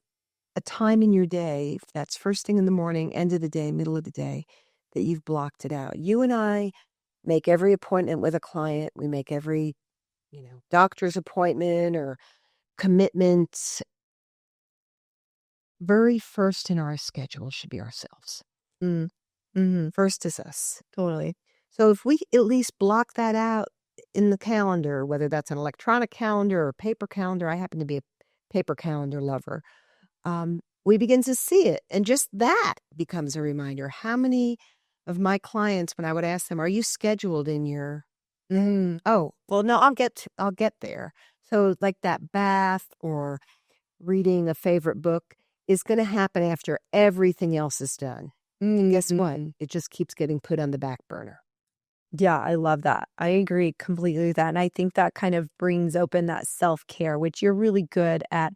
B: a time in your day, if that's first thing in the morning, end of the day, middle of the day, that you've blocked it out. You and I make every appointment with a client. We make every, doctor's appointment or commitment. Very first in our schedule should be ourselves. First is us.
A: Totally.
B: So if we at least block that out in the calendar, whether that's an electronic calendar or paper calendar, I happen to be a paper calendar lover. We begin to see it. And just that becomes a reminder. How many of my clients, when I would ask them, are you scheduled in your, oh, well, no, I'll get there. So like that bath or reading a favorite book is going to happen after everything else is done. And guess what? It just keeps getting put on the back burner.
A: Yeah, I love that. I agree completely with that. And I think that kind of brings open that self-care, which you're really good at,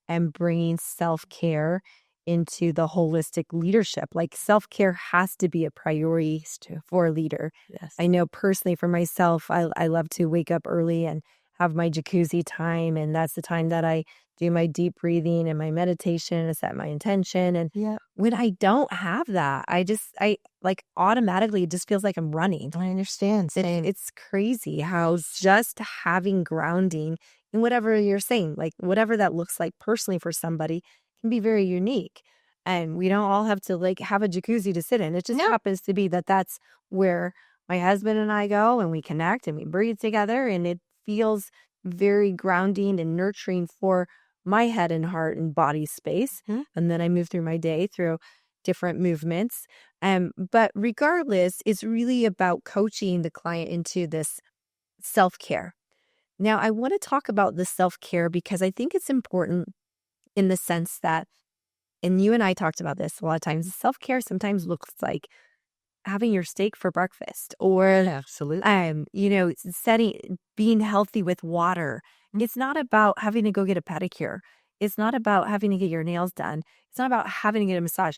A: and bringing self-care into the holistic leadership. Like self-care has to be a priority for a leader.
B: Yes.
A: I know personally for myself, I love to wake up early and have my jacuzzi time. And that's the time that I do my deep breathing and my meditation and set my intention. And when I don't have that, I like automatically, it just feels like I'm running.
B: I understand.
A: It's crazy how just having grounding in whatever you're saying, like whatever that looks like personally for somebody, can be very unique. And we don't all have to like have a jacuzzi to sit in. It just happens to be that that's where my husband and I go and we connect and we breathe together. And it feels very grounding and nurturing for my head and heart and body space. And then I move through my day through different movements. But regardless, it's really about coaching the client into this self-care. Now, I want to talk about the self-care because I think it's important in the sense that, and you and I talked about this a lot of times, self-care sometimes looks like having your steak for breakfast or,
B: absolutely,
A: being healthy with water. It's not about having to go get a pedicure. It's not about having to get your nails done. It's not about having to get a massage.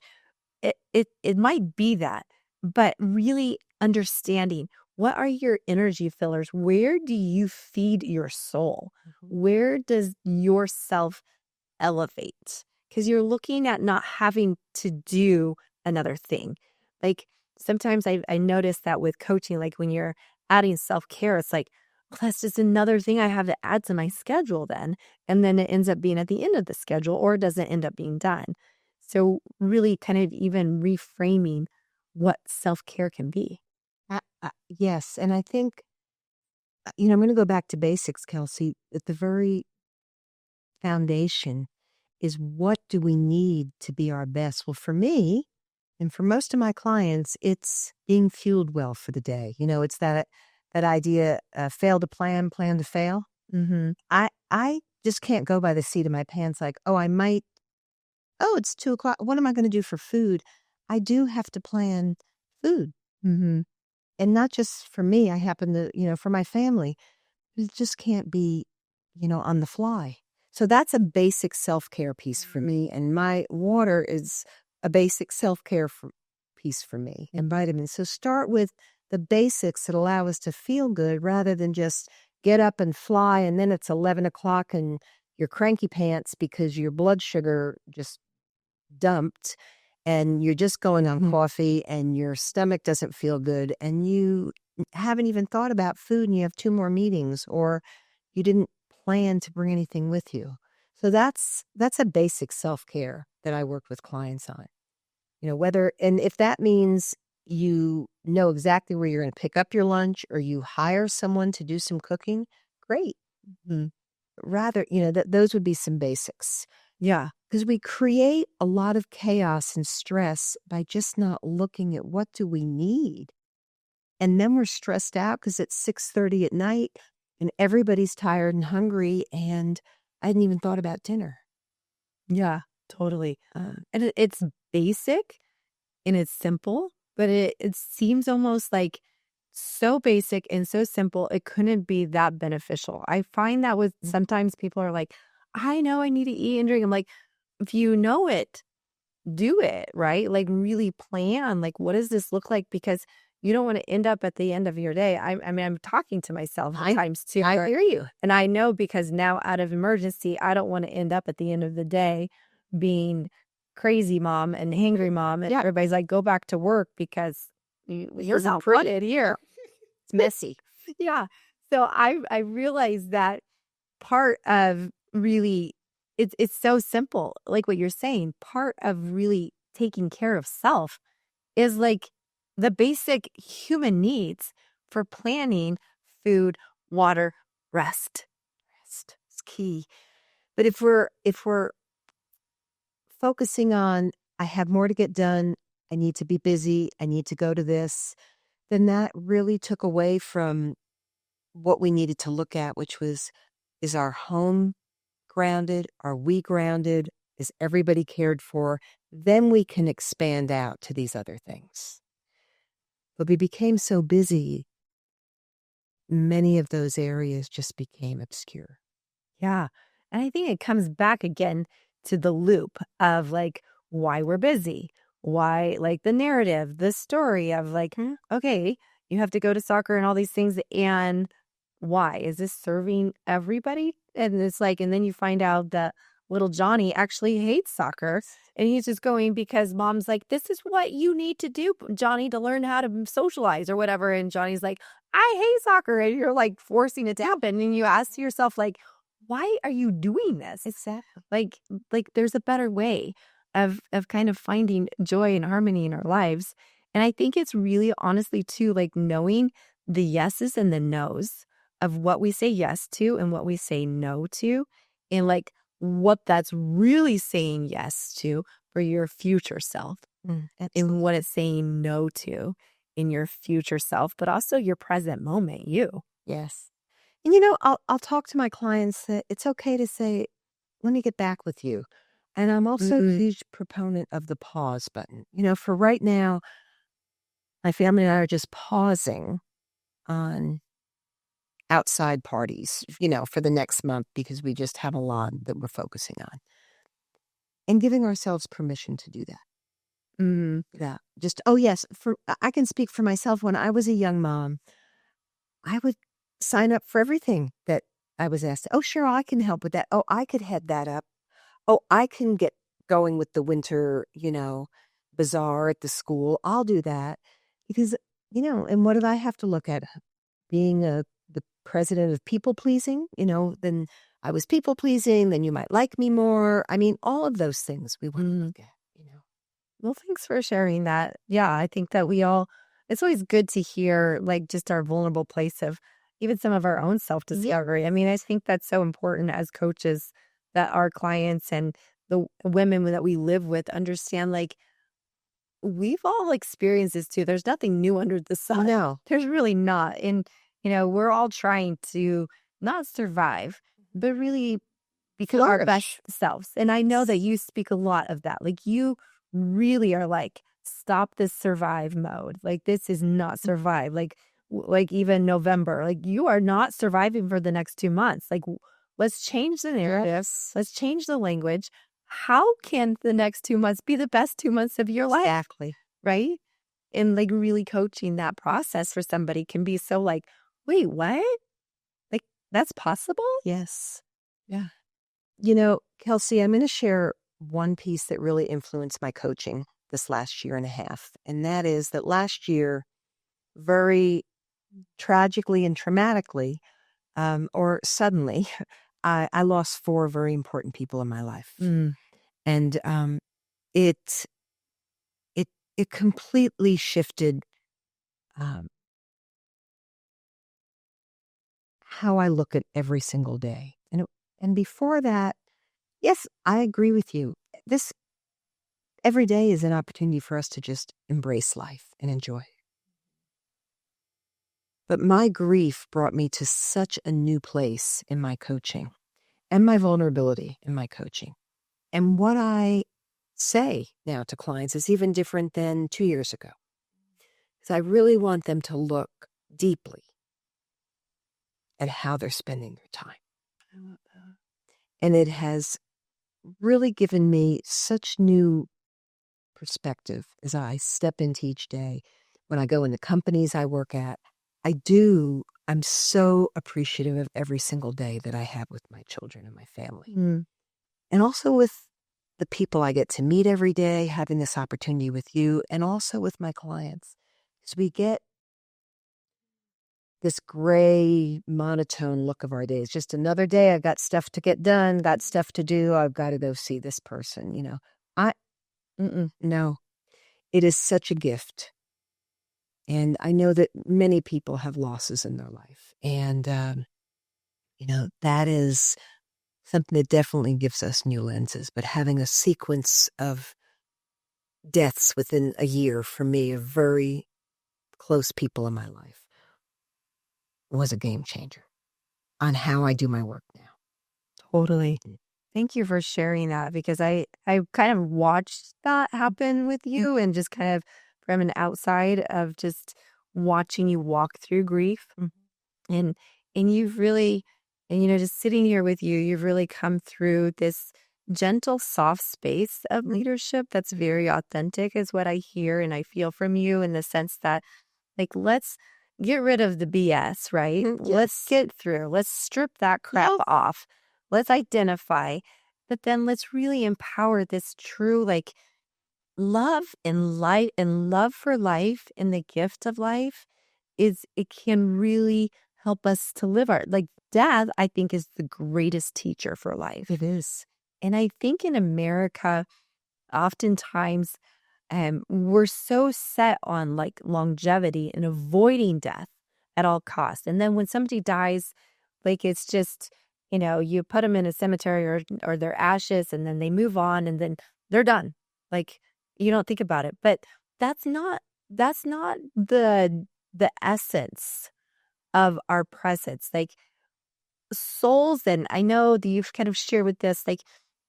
A: It might be that, but really understanding what are your energy fillers? Where do you feed your soul?
B: Mhm.
A: Where does yourself elevate? Because you're looking at not having to do another thing. Like sometimes I notice that with coaching, like when you're adding self care, it's like, well, that's just another thing I have to add to my schedule then. And then it ends up being at the end of the schedule or it doesn't end up being done. So, really kind of even reframing what self care can be.
B: Yes, and I think, I'm gonna go back to basics, Kelsey. At the very foundation is what do we need to be our best? Well, for me, and for most of my clients, it's being fueled well for the day. It's that idea, fail to plan, plan to fail.
A: Mm-hmm.
B: I just can't go by the seat of my pants like, "Oh, I might oh, it's 2 o'clock. What am I gonna do for food?" I do have to plan food,
A: Mm-hmm.
B: and not just for me, I happen to for my family. It just can't be, on the fly. So that's a basic self-care piece for me, and my water is a basic self-care piece for me, and vitamins. So start with the basics that allow us to feel good rather than just get up and fly, and then it's 11 o'clock and you're cranky pants because your blood sugar just dumped and you're just going on coffee and your stomach doesn't feel good and you haven't even thought about food and you have 2 more meetings or you didn't plan to bring anything with you. So that's a basic self-care that I work with clients on. Whether and if that means you know exactly where you're going to pick up your lunch or you hire someone to do some cooking, great.
A: Mm-hmm.
B: Rather, those would be some basics.
A: Yeah.
B: Because we create a lot of chaos and stress by just not looking at what do we need. And then we're stressed out because it's 6:30 at night and everybody's tired and hungry and I hadn't even thought about dinner.
A: Yeah, totally. And it's basic and it's simple, but it seems almost like so basic and so simple, it couldn't be that beneficial. I find that with
B: Mm.
A: sometimes people are like, I know I need to eat and drink. I'm like, if you know it, do it, right? Like really plan, like, what does this look like? Because you don't want to end up at the end of your day. I mean, I'm talking to myself at
B: I
A: times too.
B: I hear you.
A: And I know because now out of emergency, I don't want to end up at the end of the day being crazy mom and hangry mom. And
B: Yeah,
A: everybody's like, go back to work because
B: you're
A: this
B: not
A: isn't
B: pretty.
A: it here.
B: It's messy.
A: Yeah. So I realized that part of really it's so simple, like what you're saying. Part of really taking care of self is like the basic human needs for planning food, water, rest.
B: Rest is key. But if we're focusing on I have more to get done, I need to be busy, I need to go to this, then that really took away from what we needed to look at, which was is our home grounded? Are we grounded? Is everybody cared for? Then we can expand out to these other things. But we became so busy, many of those areas just became obscure.
A: Yeah. And I think it comes back again to the loop of like why we're busy, why like the narrative, the story of like, okay, you have to go to soccer and all these things. And why? Is this serving everybody? And it's like, and then you find out that little Johnny actually hates soccer. And he's just going because mom's like, this is what you need to do, Johnny, to learn how to socialize or whatever. And Johnny's like, I hate soccer. And you're like forcing it to happen. And you ask yourself, like, why are you doing this?
B: Exactly.
A: Like there's a better way of kind of finding joy and harmony in our lives. And I think it's really honestly too like knowing the yeses and the nos of what we say yes to and what we say no to and like what that's really saying yes to for your future self and
B: Absolutely.
A: what it's saying no to in your future self, but also your present moment, you.
B: Yes. And I'll talk to my clients that it's okay to say, let me get back with you. And I'm also a
A: Mm-mm.
B: huge proponent of the pause button. For right now, my family and I are just pausing on outside parties, for the next month because we just have a lot that we're focusing on and giving ourselves permission to do that.
A: Mm-hmm.
B: Yeah. Just, oh, yes. I can speak for myself. When I was a young mom, I would sign up for everything that I was asked. Oh, sure, I can help with that. Oh, I could head that up. Oh, I can get going with the winter, bazaar at the school. I'll do that because, and what did I have to look at? Being the president of people pleasing, then I was people pleasing, then you might like me more. I mean, all of those things we want to look at.
A: Well, thanks for sharing that. Yeah, I think that it's always good to hear like just our vulnerable place of even some of our own self discovery. I mean, I think that's so important as coaches that our clients and the women that we live with understand like we've all experienced this too. There's nothing new under the sun.
B: No.
A: There's really not. And, we're all trying to not survive, but really become our best selves. And I know that you speak a lot of that. Like you really are like, stop this survive mode. Like this is not survive. Like even November, like you are not surviving for the next 2 months. Like let's change the narrative.
B: Yes.
A: Let's change the language. How can the next 2 months be the best 2 months of your life?
B: Exactly.
A: Right? And like really coaching that process for somebody can be so like, wait, what? Like that's possible?
B: Yes.
A: Yeah.
B: Kelsey, I'm going to share one piece that really influenced my coaching this last year and a half. And that is that last year, very tragically and traumatically, or suddenly, I lost 4 very important people in my life. And it it it completely shifted how I look at every single day. And before that, yes, I agree with you. This every day is an opportunity for us to just embrace life and enjoy. But my grief brought me to such a new place in my coaching and my vulnerability in my coaching. And what I say now to clients is even different than 2 years ago. Because I really want them to look deeply at how they're spending their time.
A: I love that.
B: And it has really given me such new perspective as I step into each day. When I go in the companies I work at, I'm so appreciative of every single day that I have with my children and my family. And also with the people I get to meet every day, having this opportunity with you, and also with my clients. Because we get this gray, monotone look of our days. Just another day, I've got stuff to get done, got stuff to do, I've got to go see this person, no. It is such a gift. And I know that many people have losses in their life. And, that is something that definitely gives us new lenses. But having a sequence of deaths within a year for me of very close people in my life was a game changer on how I do my work now.
A: Totally. Thank you for sharing that because I kind of watched that happen with you and just kind of from an outside of just watching you walk through grief. And you've really, and just sitting here with you, you've really come through this gentle, soft space of leadership that's very authentic is what I hear and I feel from you in the sense that like, let's get rid of the BS, right? Let's get through. Let's strip that crap off. Let's identify, but then let's really empower this true like love and light and love for life and the gift of life it can really help us to live our like death, I think is the greatest teacher for life.
B: It is.
A: And I think in America, oftentimes we're so set on like longevity and avoiding death at all costs. And then when somebody dies, like it's just, you put them in a cemetery or their ashes and then they move on and then they're done. Like you don't think about it, but that's not the essence of our presence. Like souls, and I know that you've kind of shared with this, like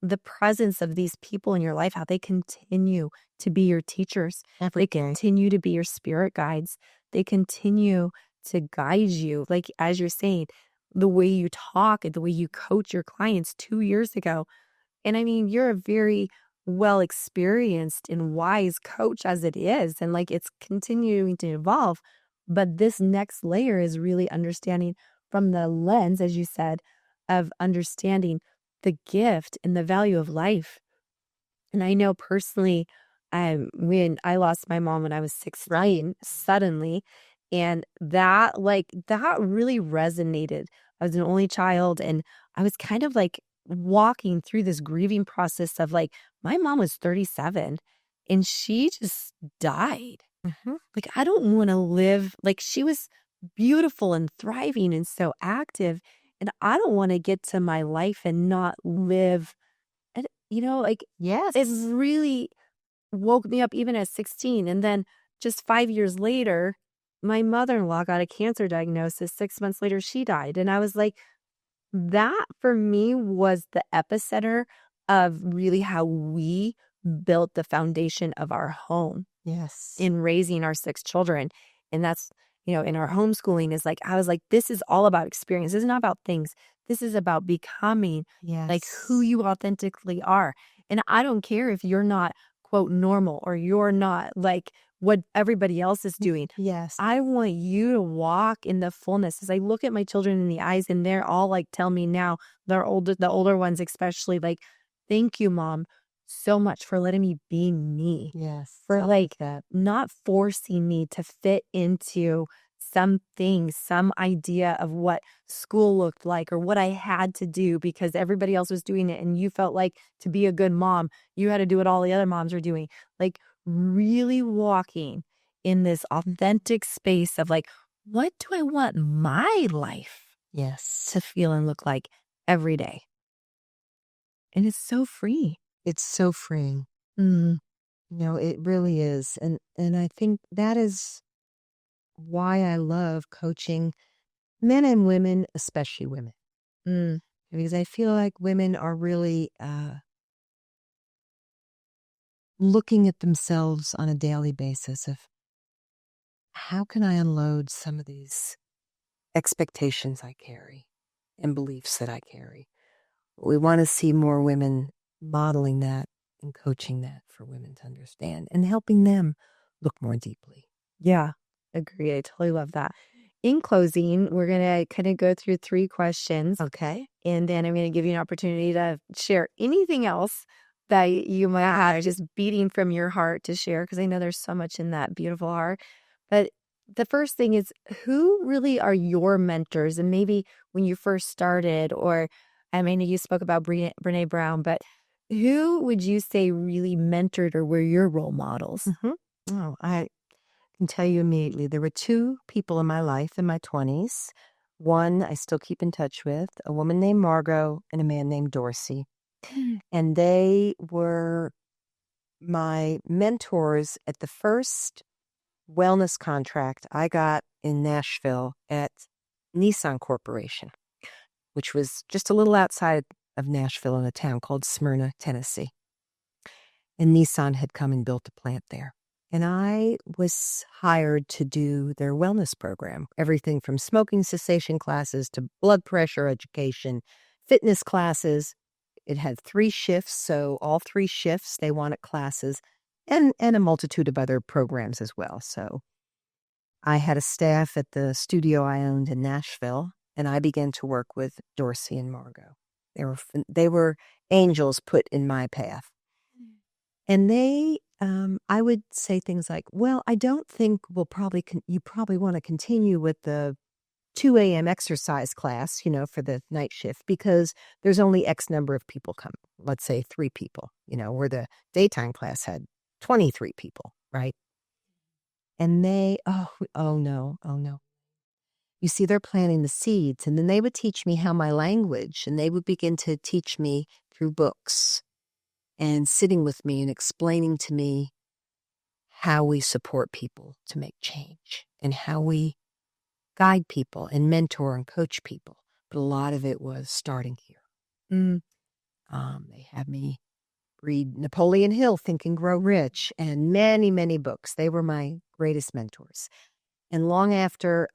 A: the presence of these people in your life, how they continue to be your teachers. They continue to be your spirit guides. They continue to guide you. Like, as you're saying, the way you talk and the way you coach your clients 2 years ago. And I mean, you're a very well experienced and wise coach as it is. And like, it's continuing to evolve. But this next layer is really understanding from the lens, as you said, of understanding the gift and the value of life. And I know personally, when I lost my mom when I was 16 suddenly, and that really resonated. I was an only child, and I was kind of like walking through this grieving process of like, my mom was 37 and she just died.
B: Mhm.
A: Like, I don't want to live like she was beautiful and thriving and so active. And I don't want to get to my life and not live. And, like it
B: Yes.
A: really woke me up even at 16. And then just 5 years later, my mother in law got a cancer diagnosis. 6 months later, she died. And I was like, that for me was the epicenter of really how we built the foundation of our home
B: Yes.
A: in raising our 6 children. And that's, in our homeschooling is like, I was like, this is all about experience. This is not about things. This is about becoming like who
B: Yes.
A: you authentically are. And I don't care if you're not, quote, normal or you're not like what everybody else is doing.
B: Yes.
A: I want you to walk in the fullness. As I look at my children in the eyes and they're all like, tell me now, the older ones, especially like, thank you, mom, so much for letting me be me,
B: Yes.
A: for
B: I like
A: like
B: that.
A: not forcing me to fit into something, some idea of what school looked like or what I had to do because everybody else was doing it. And you felt like to be a good mom, you had to do what all the other moms were doing. Like really walking in this authentic space of like, what do I want my life
B: Yes.
A: to feel and look like every day? And it's so free.
B: It's so freeing.
A: Mm,
B: It really is. And I think that is why I love coaching men and women, especially women,
A: mm,
B: because I feel like women are really looking at themselves on a daily basis of how can I unload some of these expectations I carry and beliefs that I carry. We want to see more women modeling that and coaching that for women to understand and helping them look more deeply.
A: yeah, agree. I totally love that. In closing, we're going to kind of go through 3 questions.
B: Okay.
A: And then I'm going to give you an opportunity to share anything else that you might have just beating from your heart to share, because I know there's so much in that beautiful heart. But the first thing is, who really are your mentors? And maybe when you first started, or I mean, you spoke about Brene Brown, but who would you say really mentored or were your role models?
B: Hmm. Oh, I can tell you immediately. There were 2 people in my life in my 20s. One I still keep in touch with, a woman named Margot and a man named Dorsey. And they were my mentors at the first wellness contract I got in Nashville at Nissan Corporation, which was just a little outside of Nashville in a town called Smyrna, Tennessee. And Nissan had come and built a plant there. And I was hired to do their wellness program, everything from smoking cessation classes to blood pressure education, fitness classes. It had 3 shifts, so all 3 shifts they wanted classes and a multitude of other programs as well. So I had a staff at the studio I owned in Nashville, and I began to work with Dorsey and Margot. They were angels put in my path. And I would say things like, well, I don't think you probably want to continue with the 2 a.m. exercise class, for the night shift because there's only X number of people coming. Let's say 3 people, where the daytime class had 23 people, right? And oh no, oh no. You see, they're planting the seeds. And then they would teach me how my language, and they would begin to teach me through books and sitting with me and explaining to me how we support people to make change and how we guide people and mentor and coach people. But a lot of it was starting here.
A: Mm,
B: They had me read Napoleon Hill, Think and Grow Rich, and many, many books. They were my greatest mentors. And long after,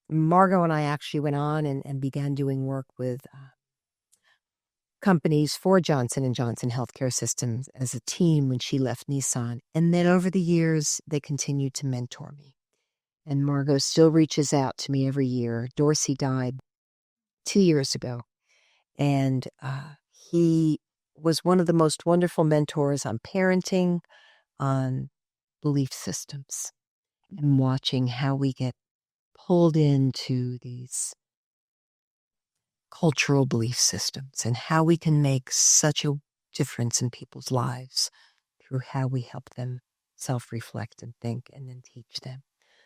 B: Margot and I actually went on and began doing work with companies for Johnson and Johnson Healthcare Systems as a team when she left Nissan. And then over the years, they continued to mentor me. And Margot still reaches out to me every year. Dorsey died 2 years ago, and he was one of the most wonderful mentors on parenting, on belief systems, and watching how we get pulled into these cultural belief systems and how we can make such a difference in people's lives through how we help them self-reflect and think and then teach them.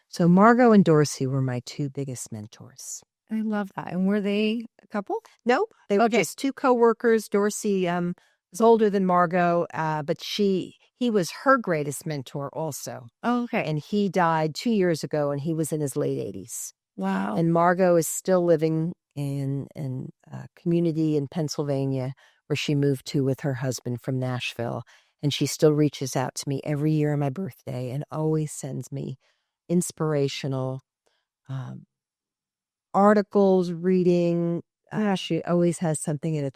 B: So Margot and Dorsey were my two biggest mentors.
A: I love that. And were they a couple?
B: Nope, they were
A: Okay.
B: just two coworkers. Dorsey was older than Margot, but he was her greatest mentor also.
A: Oh, okay.
B: And he died 2 years ago, and he was in his late 80s.
A: Wow.
B: And Margot is still living in a community in Pennsylvania where she moved to with her husband from Nashville. And she still reaches out to me every year on my birthday and always sends me inspirational articles, reading. She always has something, and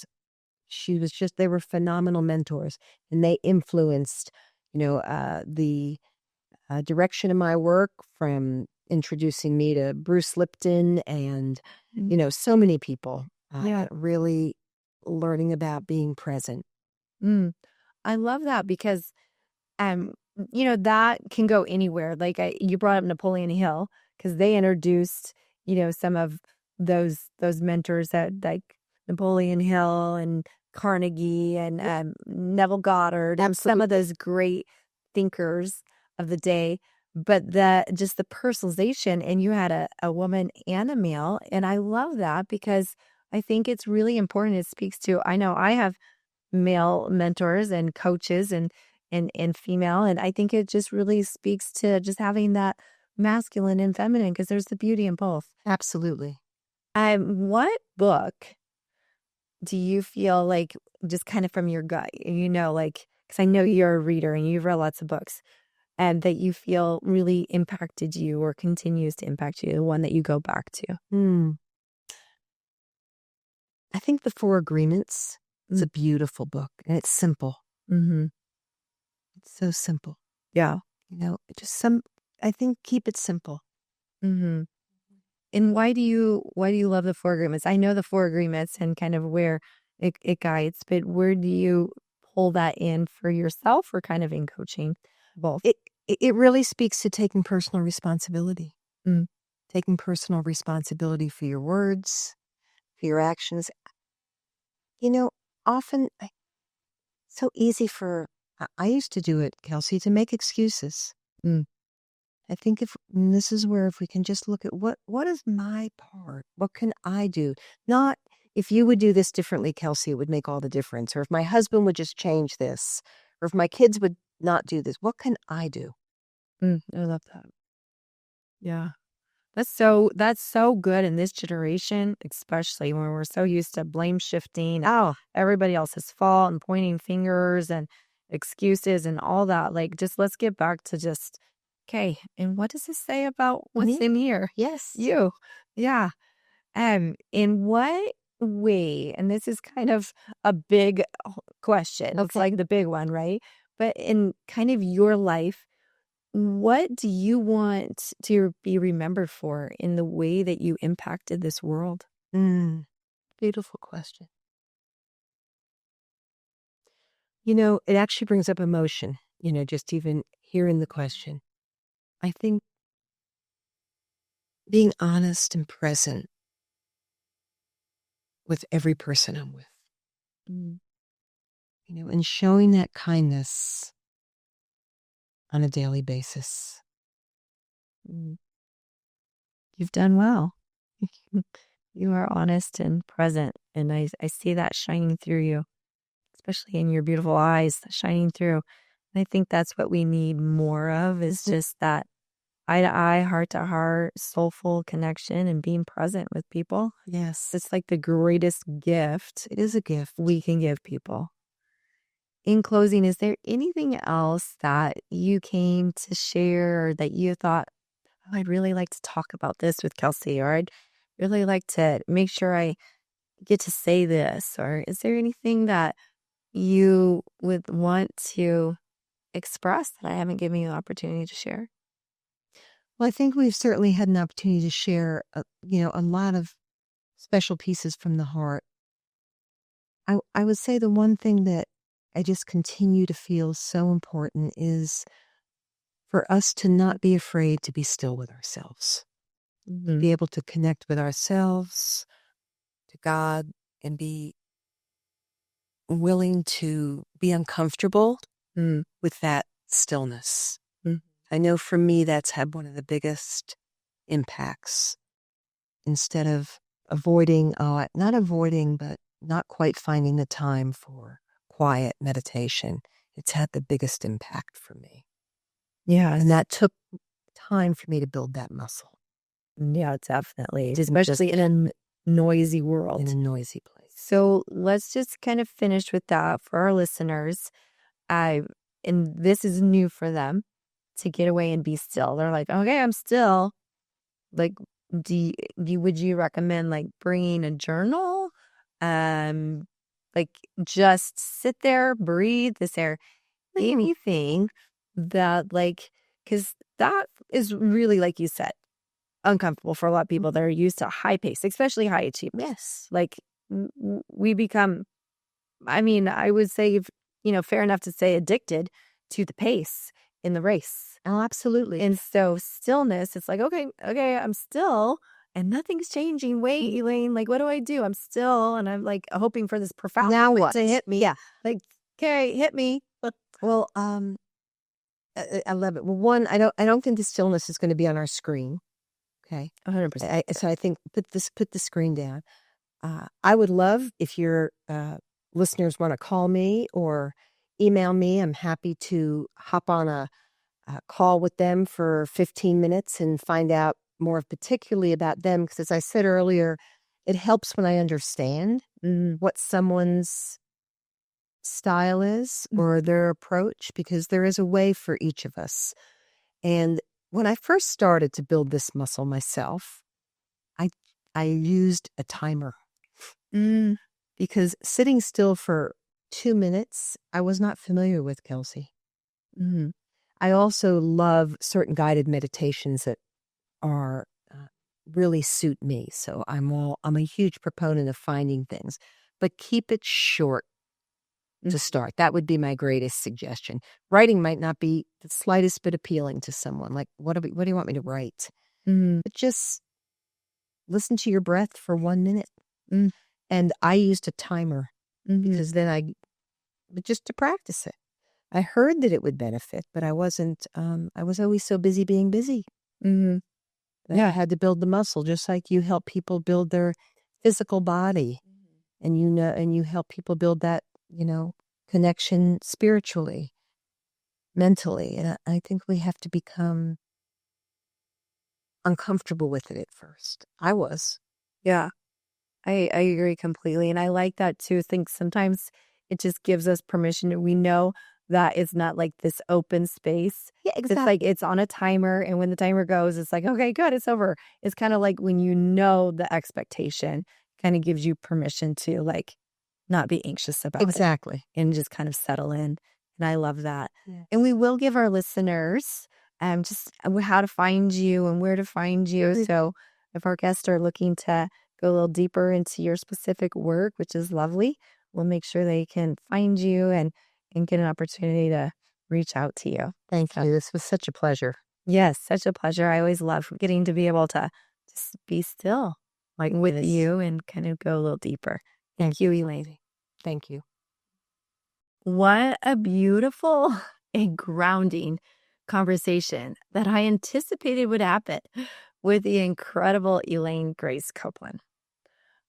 B: they were phenomenal mentors, and they influenced, the direction of my work, from introducing me to Bruce Lipton and, so many people. Really learning about being present.
A: I love that because um that can go anywhere. Like you brought up Napoleon Hill because they introduced some of those mentors that like Napoleon Hill and Carnegie and Neville Goddard and some of those great thinkers of the day. But the personalization, and you had a woman and a male, and I love that because I think it's really important. It speaks to, I know I have male mentors and coaches and female, and I think it just really speaks to just having that masculine and feminine because there's the beauty in both.
B: Absolutely.
A: What book do you feel like, just kind of from your gut, like, because I know you're a reader and you've read lots of books, and that you feel really impacted you or continues to impact you, the one that you go back to?
B: I think The Four Agreements is a beautiful book, and it's simple.
A: Mm-hmm.
B: It's so simple.
A: Yeah.
B: I think keep it simple.
A: Mm-hmm. And why do you love the Four Agreements? I know the Four Agreements and kind of where it guides, but where do you pull that in for yourself or kind of in coaching? Both.
B: It really speaks to taking personal responsibility.
A: Mm.
B: Taking personal responsibility for your words, for your actions. Often so easy I used to do it, Kelsey, to make excuses. I think this is where, if we can just look at what is my part? What can I do? Not if you would do this differently, Kelsey, it would make all the difference. Or if my husband would just change this, or if my kids would not do this, what can I do?
A: I love that. Yeah. That's so good in this generation, especially when we're so used to blame shifting. Oh, everybody else's fault and pointing fingers and excuses and all that. Like, just let's get back to just, okay, and what does this say about what's in here?
B: Yes.
A: You. Yeah. In what way, and this is kind of a big question. It's
B: Okay.
A: like the big one, right? But in kind of your life, what do you want to be remembered for in the way that you impacted this world?
B: Beautiful question. It actually brings up emotion, just even hearing the question. I think being honest and present with every person I'm with, and showing that kindness on a daily basis.
A: You've done well. You are honest and present, and I see that shining through you, especially in your beautiful eyes, shining through. And I think that's what we need more of, is just that eye to eye, heart to heart, soulful connection and being present with people.
B: Yes.
A: It's like the greatest gift.
B: It is a gift
A: we can give people. In closing, is there anything else that you came to share, or that you thought, oh, I'd really like to talk about this with Kelsey, or I'd really like to make sure I get to say this? Or is there anything that you would want to express that I haven't given you the opportunity to share?
B: Well, I think we've certainly had an opportunity to share, a lot of special pieces from the heart. I would say the one thing that I just continue to feel so important is for us to not be afraid to be still with ourselves, be able to connect with ourselves, to God, and be willing to be uncomfortable with that stillness. I know for me, that's had one of the biggest impacts. Instead of not avoiding, but not quite finding the time for quiet meditation, it's had the biggest impact for me.
A: Yeah.
B: And that took time for me to build that muscle.
A: Yeah, definitely.
B: Didn't
A: Especially in a noisy world.
B: In a noisy place.
A: So let's just kind of finish with that for our listeners. And this is new for them to get away and be still. They're like, okay, I'm still. Like, would you recommend like bringing a journal? Like just sit there, breathe. Is there anything that like, because that is really, like you said, uncomfortable for a lot of people that are used to high pace, especially high achievers.
B: Yes.
A: Like we become, I mean, I would say, fair enough to say addicted to the pace in the race.
B: Oh, absolutely.
A: And so stillness, it's like, okay, I'm still and nothing's changing. Wait, Elaine, like, what do I do? I'm still, and I'm like hoping for this profound
B: Now
A: moment
B: what?
A: to hit me.
B: Yeah.
A: Like, okay, hit me.
B: Well, I love it. Well, one, I don't think the stillness is going to be on our screen. Okay.
A: 100%.
B: So I think put the screen down. I would love if your listeners want to call me or email me. I'm happy to hop on a call with them for 15 minutes and find out more particularly about them. Because as I said earlier, it helps when I understand what someone's style is or their approach, because there is a way for each of us. And when I first started to build this muscle myself, I used a timer because sitting still for 2 minutes, I was not familiar with, Kelsey. I also love certain guided meditations that are really suit me. So I'm a huge proponent of finding things, but keep it short to start. That would be my greatest suggestion. Writing might not be the slightest bit appealing to someone. Like, what do you want me to write? But just listen to your breath for 1 minute. And I used a timer because then but just to practice it. I heard that it would benefit, but I wasn't, I was always so busy being busy. That I had to build the muscle, just like you help people build their physical body. And and you help people build that, connection spiritually, mentally. And I think we have to become uncomfortable with it at first. I was.
A: Yeah, I agree completely. And I like that too. I think sometimes it just gives us permission. We know that it's not like this open space.
B: Yeah,
A: It's
B: exactly.
A: like it's on a timer. And when the timer goes, it's like, okay, good, it's over. It's kind of like when you know the expectation kind of gives you permission to like not be anxious about it
B: Exactly.
A: and just kind of settle in. And I love that.
B: Yeah.
A: And we will give our listeners just how to find you and where to find you. So if our guests are looking to go a little deeper into your specific work, which is lovely, we'll make sure they can find you and get an opportunity to reach out to you.
B: Thank you. This was such a pleasure.
A: Yes, such a pleasure. I always love getting to be able to just be still like with you and kind of go a little deeper. Thank you, Elaine.
B: Thank you.
A: What a beautiful and grounding conversation that I anticipated would happen with the incredible Elaine Grace Copeland.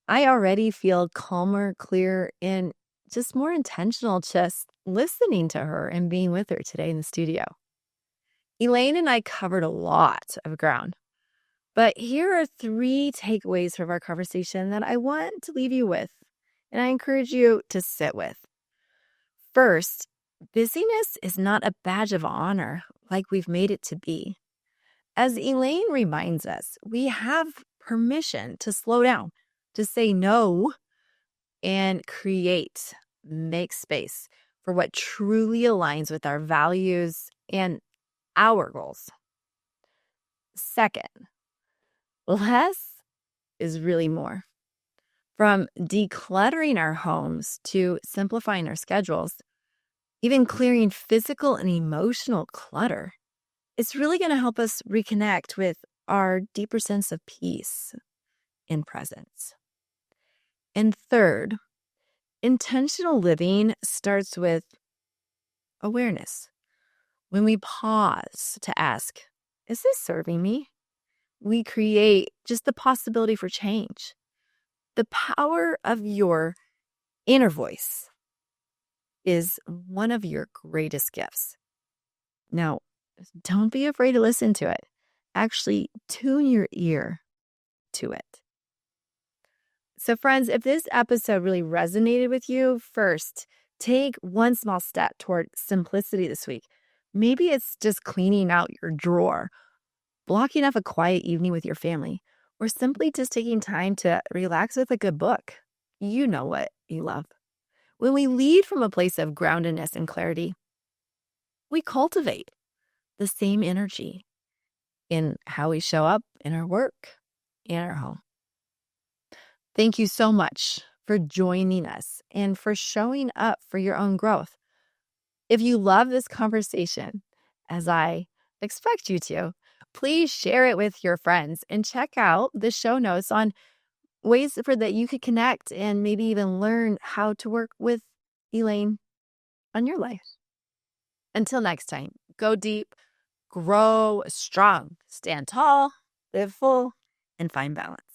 A: I already feel calmer, clearer, and just more intentional just listening to her and being with her today in the studio. Elaine and I covered a lot of ground, but here are 3 takeaways from our conversation that I want to leave you with, and I encourage you to sit with. First, busyness is not a badge of honor like we've made it to be. As Elaine reminds us, we have permission to slow down, to say no, and make space for what truly aligns with our values and our goals. Second, less is really more. From decluttering our homes to simplifying our schedules, even clearing physical and emotional clutter, it's really going to help us reconnect with our deeper sense of peace and presence. And third, intentional living starts with awareness. When we pause to ask, is this serving me? We create just the possibility for change. The power of your inner voice is one of your greatest gifts. Now, don't be afraid to listen to it. Actually, tune your ear to it. So, friends, if this episode really resonated with you, first, take one small step toward simplicity this week. Maybe it's just cleaning out your drawer, blocking off a quiet evening with your family, or simply just taking time to relax with a good book. You know what you love. When we lead from a place of groundedness and clarity, we cultivate the same energy in how we show up in our work, in our home. Thank you so much for joining us and for showing up for your own growth. If you love this conversation, as I expect you to, please share it with your friends and check out the show notes on ways for that you could connect and maybe even learn how to work with Elaine on your life. Until next time, go deep, grow strong, stand tall, live full, and find balance.